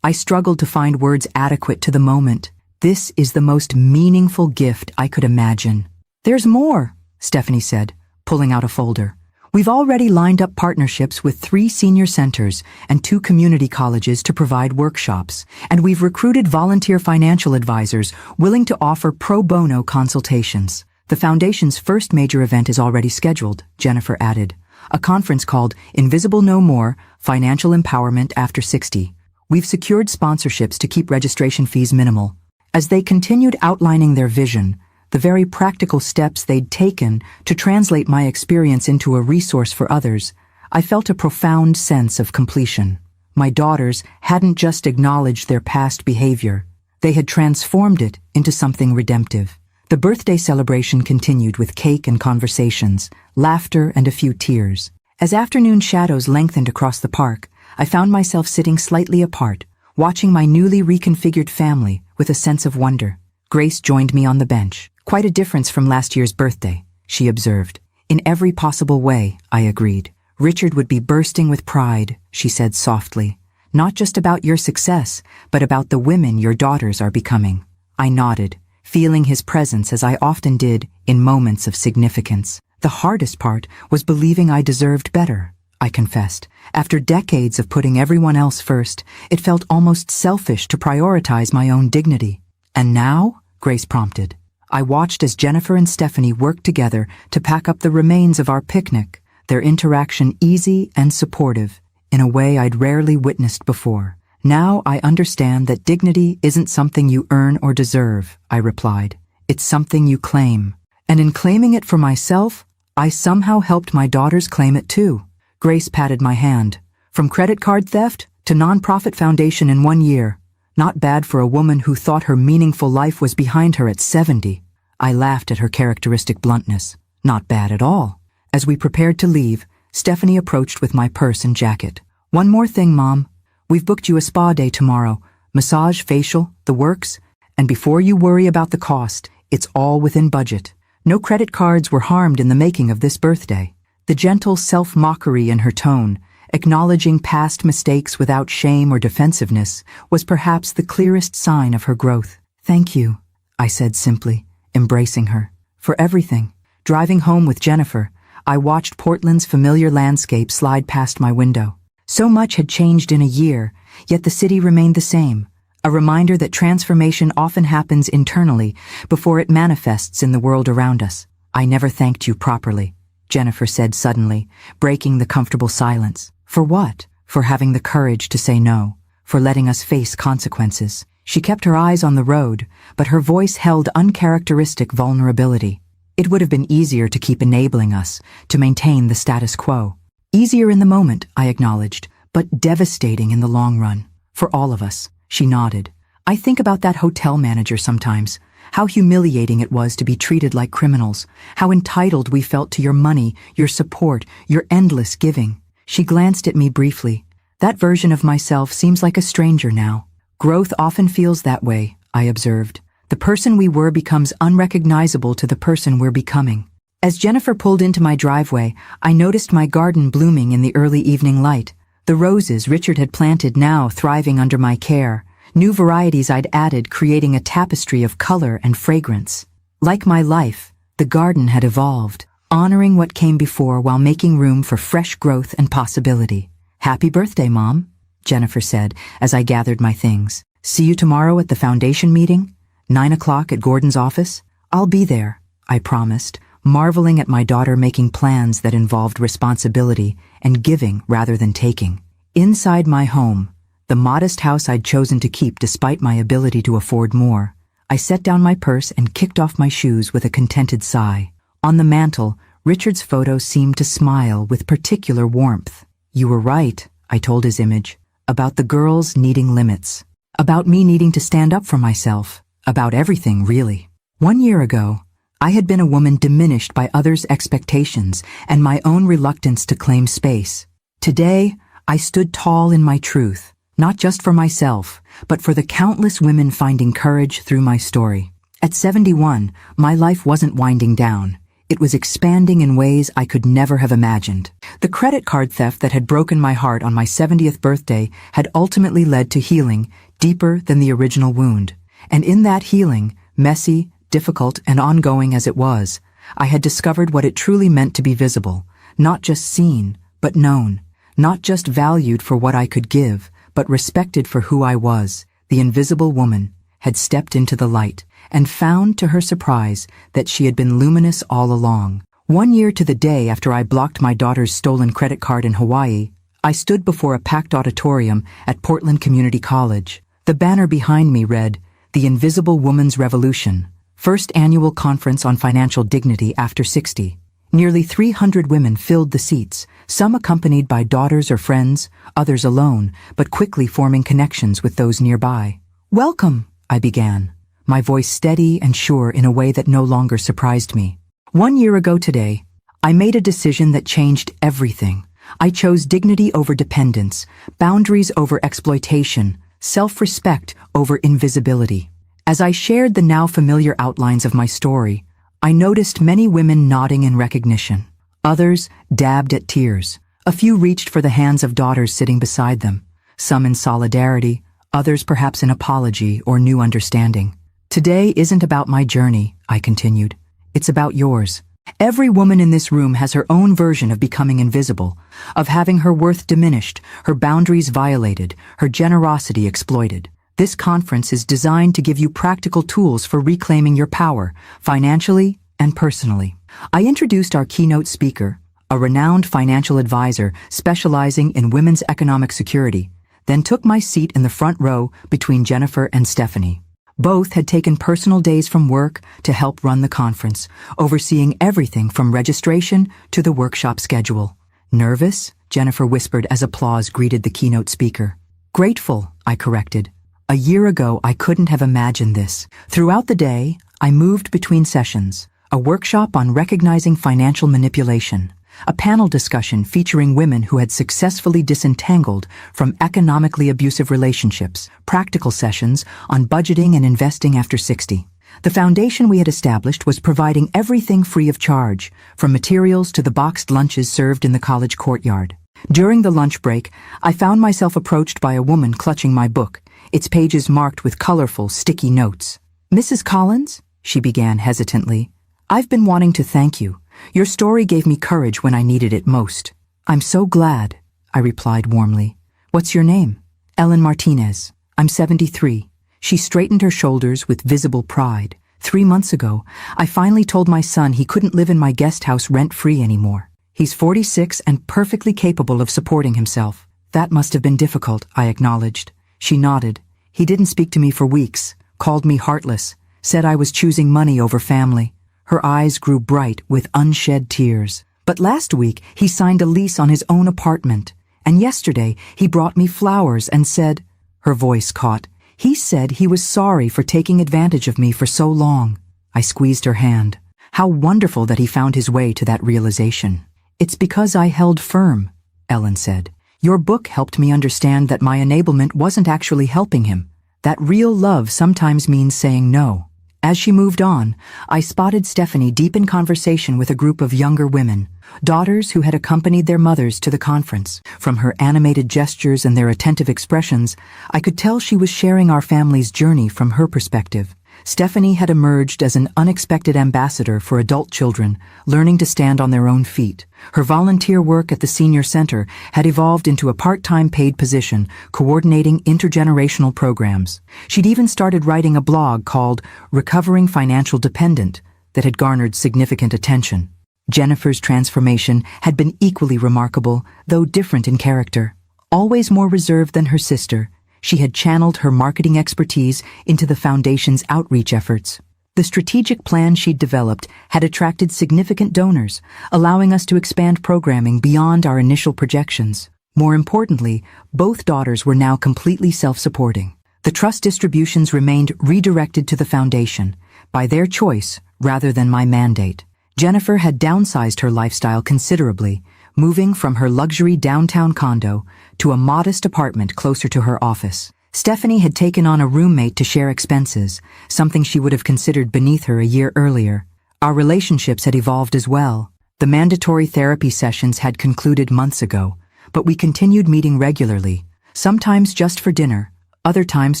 I struggled to find words adequate to the moment. This is the most meaningful gift I could imagine. There's more, Stephanie said, pulling out a folder. We've already lined up partnerships with 3 senior centers and 2 community colleges to provide workshops, and we've recruited volunteer financial advisors willing to offer pro bono consultations. The foundation's first major event is already scheduled, Jennifer added, a conference called Invisible No More, Financial Empowerment After 60. We've secured sponsorships to keep registration fees minimal. As they continued outlining their vision, the very practical steps they'd taken to translate my experience into a resource for others, I felt a profound sense of completion. My daughters hadn't just acknowledged their past behavior, they had transformed it into something redemptive. The birthday celebration continued with cake and conversations, laughter and a few tears. As afternoon shadows lengthened across the park, I found myself sitting slightly apart, watching my newly reconfigured family with a sense of wonder. Grace joined me on the bench. Quite a difference from last year's birthday, she observed. In every possible way, I agreed. Richard would be bursting with pride, she said softly. Not just about your success, but about the women your daughters are becoming. I nodded, feeling his presence as I often did in moments of significance. The hardest part was believing I deserved better, I confessed. After decades of putting everyone else first, it felt almost selfish to prioritize my own dignity. And now? Grace prompted. I watched as Jennifer and Stephanie worked together to pack up the remains of our picnic, their interaction easy and supportive, in a way I'd rarely witnessed before. Now I understand that dignity isn't something you earn or deserve, I replied. It's something you claim. And in claiming it for myself, I somehow helped my daughters claim it too. Grace patted my hand. From credit card theft to nonprofit foundation in 1 year. Not bad for a woman who thought her meaningful life was behind her at 70. I laughed at her characteristic bluntness. Not bad at all. As we prepared to leave, Stephanie approached with my purse and jacket. One more thing, Mom. We've booked you a spa day tomorrow. Massage, facial, the works. And before you worry about the cost, it's all within budget. No credit cards were harmed in the making of this birthday. The gentle self-mockery in her tone, acknowledging past mistakes without shame or defensiveness, was perhaps the clearest sign of her growth. Thank you, I said simply, embracing her. For everything. Driving home with Jennifer, I watched Portland's familiar landscape slide past my window. So much had changed in a year, yet the city remained the same. A reminder that transformation often happens internally before it manifests in the world around us. I never thanked you properly, Jennifer said suddenly, breaking the comfortable silence. For what? For having the courage to say no, for letting us face consequences. She kept her eyes on the road, but her voice held uncharacteristic vulnerability. It would have been easier to keep enabling us, to maintain the status quo. Easier in the moment, I acknowledged, but devastating in the long run. For all of us, she nodded. I think about that hotel manager sometimes. How humiliating it was to be treated like criminals. How entitled we felt to your money, your support, your endless giving. She glanced at me briefly. That version of myself seems like a stranger now. Growth often feels that way, I observed. The person we were becomes unrecognizable to the person we're becoming. As Jennifer pulled into my driveway, I noticed my garden blooming in the early evening light. The roses Richard had planted now thriving under my care. New varieties I'd added creating a tapestry of color and fragrance. Like my life, the garden had evolved, honoring what came before while making room for fresh growth and possibility. Happy birthday, Mom, Jennifer said as I gathered my things. See you tomorrow at the foundation meeting? 9 o'clock at Gordon's office? I'll be there, I promised, marveling at my daughter making plans that involved responsibility and giving rather than taking. Inside my home, the modest house I'd chosen to keep despite my ability to afford more, I set down my purse and kicked off my shoes with a contented sigh. On the mantel, Richard's photo seemed to smile with particular warmth. You were right, I told his image, about the girls needing limits, about me needing to stand up for myself, about everything, really. 1 year ago, I had been a woman diminished by others' expectations and my own reluctance to claim space. Today, I stood tall in my truth, not just for myself, but for the countless women finding courage through my story. At 71, my life wasn't winding down. It was expanding in ways I could never have imagined. The credit card theft that had broken my heart on my 70th birthday had ultimately led to healing deeper than the original wound. And in that healing, messy, difficult, and ongoing as it was, I had discovered what it truly meant to be visible, not just seen, but known, not just valued for what I could give, but respected for who I was. The invisible woman had stepped into the light and found, to her surprise, that she had been luminous all along. 1 year to the day after I blocked my daughter's stolen credit card in Hawaii, I stood before a packed auditorium at Portland Community College. The banner behind me read, "The Invisible Woman's Revolution, First Annual Conference on Financial Dignity After 60. Nearly 300 women filled the seats, some accompanied by daughters or friends, others alone, but quickly forming connections with those nearby. "Welcome," I began, my voice steady and sure in a way that no longer surprised me. 1 year ago today, I made a decision that changed everything. I chose dignity over dependence, boundaries over exploitation, self-respect over invisibility. As I shared the now familiar outlines of my story, I noticed many women nodding in recognition. Others dabbed at tears. A few reached for the hands of daughters sitting beside them, some in solidarity, others perhaps in apology or new understanding. "Today isn't about my journey," I continued. "It's about yours. Every woman in this room has her own version of becoming invisible, of having her worth diminished, her boundaries violated, her generosity exploited. This conference is designed to give you practical tools for reclaiming your power, financially and personally." I introduced our keynote speaker, a renowned financial advisor specializing in women's economic security, then took my seat in the front row between Jennifer and Stephanie. Both had taken personal days from work to help run the conference, overseeing everything from registration to the workshop schedule. "Nervous?" Jennifer whispered as applause greeted the keynote speaker. "Grateful," I corrected. "A year ago, I couldn't have imagined this." Throughout the day, I moved between sessions, a workshop on recognizing financial manipulation, a panel discussion featuring women who had successfully disentangled from economically abusive relationships, practical sessions on budgeting and investing after 60. The foundation we had established was providing everything free of charge, from materials to the boxed lunches served in the college courtyard. During the lunch break, I found myself approached by a woman clutching my book, its pages marked with colorful, sticky notes. "Mrs. Collins," she began hesitantly, "I've been wanting to thank you. Your story gave me courage when I needed it most." "I'm so glad," I replied warmly. "What's your name?" "Ellen Martinez. I'm 73. She straightened her shoulders with visible pride. 3 months ago, I finally told my son he couldn't live in my guest house rent-free anymore. He's 46 and perfectly capable of supporting himself." "That must have been difficult," I acknowledged. She nodded. "He didn't speak to me for weeks, called me heartless, said I was choosing money over family." Her eyes grew bright with unshed tears. "But last week, he signed a lease on his own apartment. And yesterday, he brought me flowers and said," her voice caught, "he said he was sorry for taking advantage of me for so long." I squeezed her hand. How wonderful that he found his way to that realization. "It's because I held firm," Ellen said. "Your book helped me understand that my enablement wasn't actually helping him. That real love sometimes means saying no." As she moved on, I spotted Stephanie deep in conversation with a group of younger women, daughters who had accompanied their mothers to the conference. From her animated gestures and their attentive expressions, I could tell she was sharing our family's journey from her perspective. Stephanie had emerged as an unexpected ambassador for adult children, learning to stand on their own feet. Her volunteer work at the senior center had evolved into a part-time paid position, coordinating intergenerational programs. She'd even started writing a blog called Recovering Financial Dependent that had garnered significant attention. Jennifer's transformation had been equally remarkable, though different in character. Always more reserved than her sister, she had channeled her marketing expertise into the foundation's outreach efforts. The strategic plan she'd developed had attracted significant donors, allowing us to expand programming beyond our initial projections. More importantly, both daughters were now completely self-supporting. The trust distributions remained redirected to the foundation, by their choice rather than my mandate. Jennifer had downsized her lifestyle considerably, moving from her luxury downtown condo to a modest apartment closer to her office. Stephanie had taken on a roommate to share expenses, something she would have considered beneath her a year earlier. Our relationships had evolved as well. The mandatory therapy sessions had concluded months ago, but we continued meeting regularly, sometimes just for dinner, other times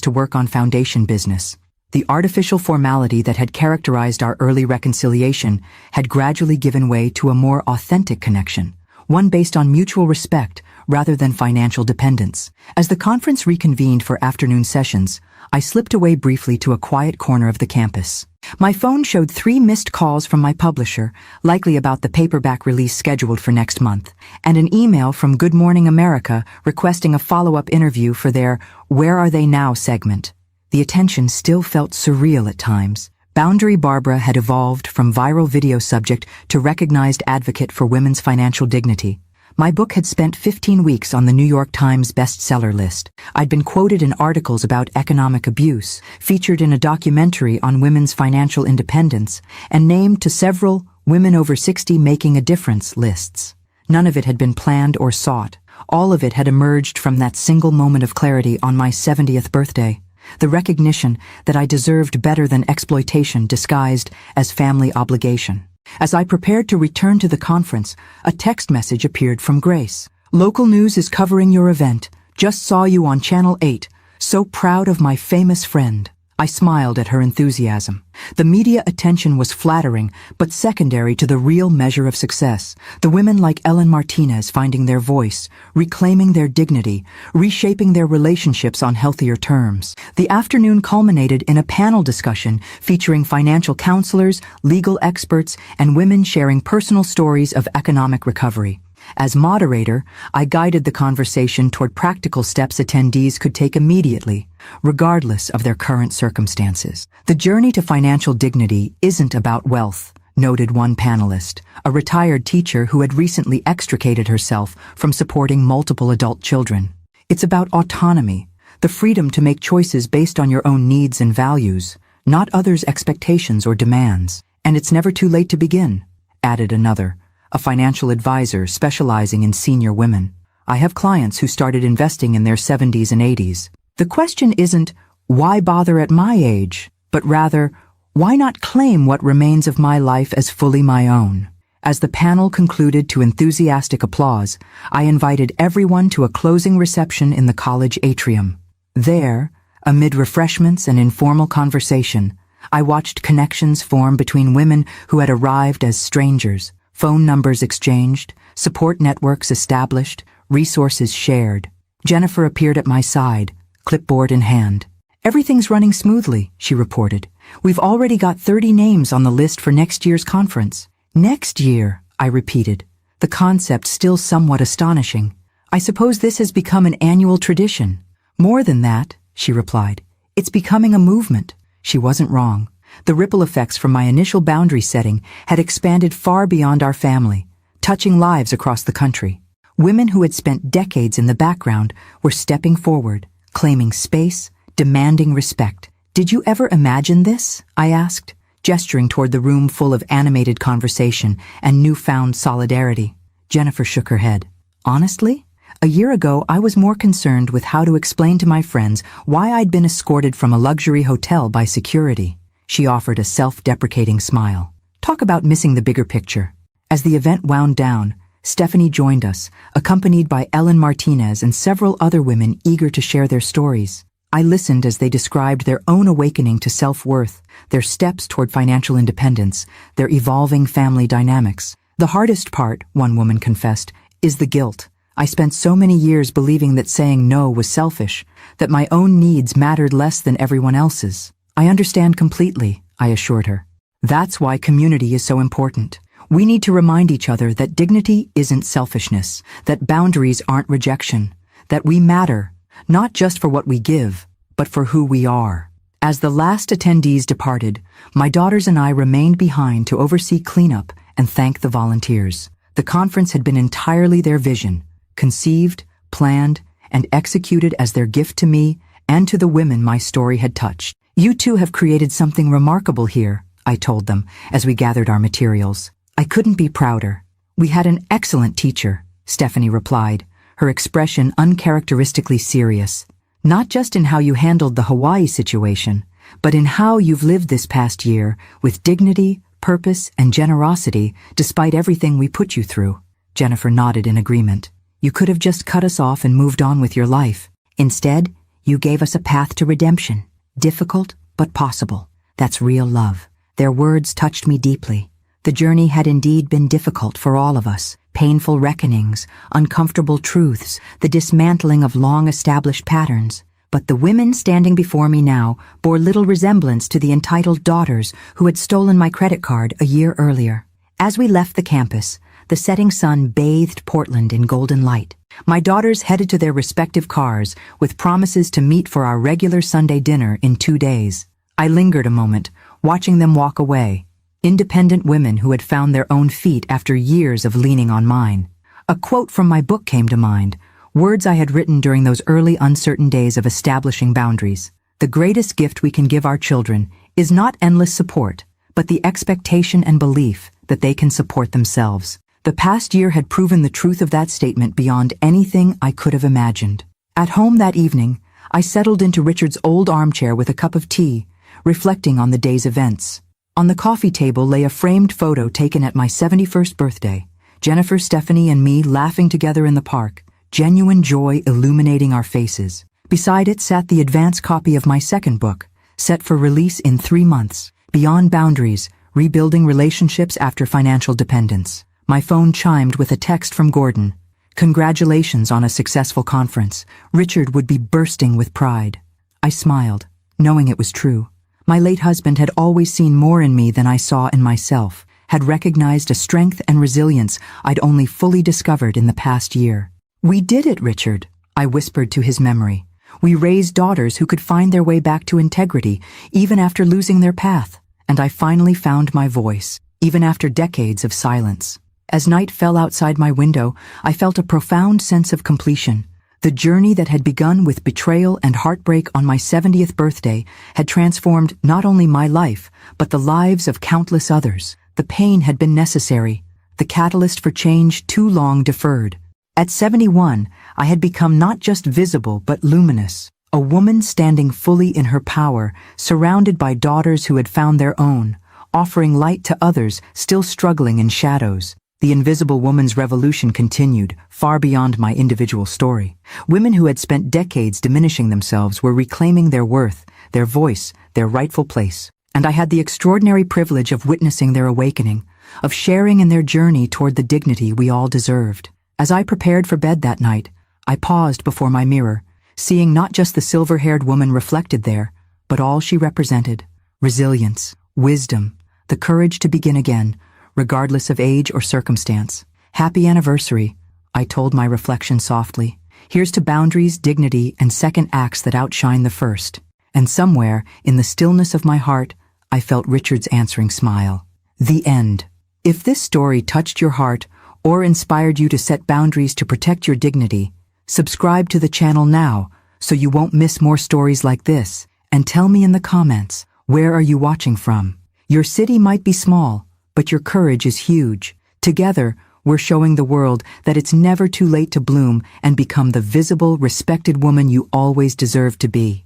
to work on foundation business. The artificial formality that had characterized our early reconciliation had gradually given way to a more authentic connection, one based on mutual respect rather than financial dependence. As the conference reconvened for afternoon sessions, I slipped away briefly to a quiet corner of the campus. My phone showed 3 missed calls from my publisher, likely about the paperback release scheduled for next month, and an email from Good Morning America requesting a follow-up interview for their Where Are They Now segment. The attention still felt surreal at times. Boundary Barbara had evolved from viral video subject to recognized advocate for women's financial dignity. My book had spent 15 weeks on the New York Times bestseller list. I'd been quoted in articles about economic abuse, featured in a documentary on women's financial independence, and named to several Women Over 60 Making a Difference lists. None of it had been planned or sought. All of it had emerged from that single moment of clarity on my 70th birthday. The recognition that I deserved better than exploitation disguised as family obligation. As I prepared to return to the conference, a text message appeared from Grace. Local news is covering your event. Just saw you on Channel 8. So proud of my famous friend. I smiled at her enthusiasm. The media attention was flattering, but secondary to the real measure of success. The women like Ellen Martinez finding their voice, reclaiming their dignity, reshaping their relationships on healthier terms. The afternoon culminated in a panel discussion featuring financial counselors, legal experts, and women sharing personal stories of economic recovery. As moderator, I guided the conversation toward practical steps attendees could take immediately, regardless of their current circumstances. The journey to financial dignity isn't about wealth, noted one panelist, a retired teacher who had recently extricated herself from supporting multiple adult children. It's about autonomy, the freedom to make choices based on your own needs and values, not others' expectations or demands. And it's never too late to begin, added another, a financial advisor specializing in senior women. I have clients who started investing in their 70s and 80s. The question isn't, why bother at my age, but rather, why not claim what remains of my life as fully my own? As the panel concluded to enthusiastic applause, I invited everyone to a closing reception in the college atrium. There, amid refreshments and informal conversation, I watched connections form between women who had arrived as strangers. Phone numbers exchanged, support networks established, resources shared. Jennifer appeared at my side, clipboard in hand. Everything's running smoothly, she reported. We've already got 30 names on the list for next year's conference. Next year, I repeated, the concept still somewhat astonishing. I suppose this has become an annual tradition. More than that, she replied. It's becoming a movement. She wasn't wrong. The ripple effects from my initial boundary setting had expanded far beyond our family, touching lives across the country. Women who had spent decades in the background were stepping forward, claiming space, demanding respect. Did you ever imagine this? I asked, gesturing toward the room full of animated conversation and newfound solidarity. Jennifer shook her head. Honestly, a year ago I was more concerned with how to explain to my friends why I'd been escorted from a luxury hotel by security. She offered a self-deprecating smile. Talk about missing the bigger picture. As the event wound down, Stephanie joined us, accompanied by Ellen Martinez and several other women eager to share their stories. I listened as they described their own awakening to self-worth, their steps toward financial independence, their evolving family dynamics. The hardest part, one woman confessed, is the guilt. I spent so many years believing that saying no was selfish, that my own needs mattered less than everyone else's. I understand completely, I assured her. That's why community is so important. We need to remind each other that dignity isn't selfishness, that boundaries aren't rejection, that we matter, not just for what we give, but for who we are. As the last attendees departed, my daughters and I remained behind to oversee cleanup and thank the volunteers. The conference had been entirely their vision, conceived, planned, and executed as their gift to me and to the women my story had touched. You two have created something remarkable here, I told them as we gathered our materials. I couldn't be prouder. We had an excellent teacher, Stephanie replied, her expression uncharacteristically serious. Not just in how you handled the Hawaii situation, but in how you've lived this past year with dignity, purpose, and generosity despite everything we put you through. Jennifer nodded in agreement. You could have just cut us off and moved on with your life. Instead, you gave us a path to redemption. Difficult, but possible. That's real love. Their words touched me deeply. The journey had indeed been difficult for all of us. Painful reckonings, uncomfortable truths, the dismantling of long-established patterns. But the women standing before me now bore little resemblance to the entitled daughters who had stolen my credit card a year earlier. As we left the campus, the setting sun bathed Portland in golden light. My daughters headed to their respective cars with promises to meet for our regular Sunday dinner in 2 days. I lingered a moment, watching them walk away. Independent women who had found their own feet after years of leaning on mine. A quote from my book came to mind, words I had written during those early uncertain days of establishing boundaries. The greatest gift we can give our children is not endless support, but the expectation and belief that they can support themselves. The past year had proven the truth of that statement beyond anything I could have imagined. At home that evening, I settled into Richard's old armchair with a cup of tea, reflecting on the day's events. On the coffee table lay a framed photo taken at my 71st birthday. Jennifer, Stephanie, and me laughing together in the park, genuine joy illuminating our faces. Beside it sat the advance copy of my second book, set for release in 3 months, Beyond Boundaries, Rebuilding Relationships After Financial Dependence. My phone chimed with a text from Gordon. Congratulations on a successful conference. Richard would be bursting with pride. I smiled, knowing it was true. My late husband had always seen more in me than I saw in myself, had recognized a strength and resilience I'd only fully discovered in the past year. We did it, Richard, I whispered to his memory. We raised daughters who could find their way back to integrity, even after losing their path. And I finally found my voice, even after decades of silence. As night fell outside my window, I felt a profound sense of completion. The journey that had begun with betrayal and heartbreak on my 70th birthday had transformed not only my life, but the lives of countless others. The pain had been necessary, the catalyst for change too long deferred. At 71, I had become not just visible but luminous, a woman standing fully in her power, surrounded by daughters who had found their own, offering light to others still struggling in shadows. The invisible woman's revolution continued, far beyond my individual story. Women who had spent decades diminishing themselves were reclaiming their worth, their voice, their rightful place. And I had the extraordinary privilege of witnessing their awakening, of sharing in their journey toward the dignity we all deserved. As I prepared for bed that night, I paused before my mirror, seeing not just the silver-haired woman reflected there, but all she represented: resilience, wisdom, the courage to begin again, regardless of age or circumstance. Happy anniversary, I told my reflection softly. Here's to boundaries, dignity, and second acts that outshine the first. And somewhere, in the stillness of my heart, I felt Richard's answering smile. The end. If this story touched your heart or inspired you to set boundaries to protect your dignity, subscribe to the channel now so you won't miss more stories like this. And tell me in the comments, where are you watching from? Your city might be small, but your courage is huge. Together, we're showing the world that it's never too late to bloom and become the visible, respected woman you always deserved to be.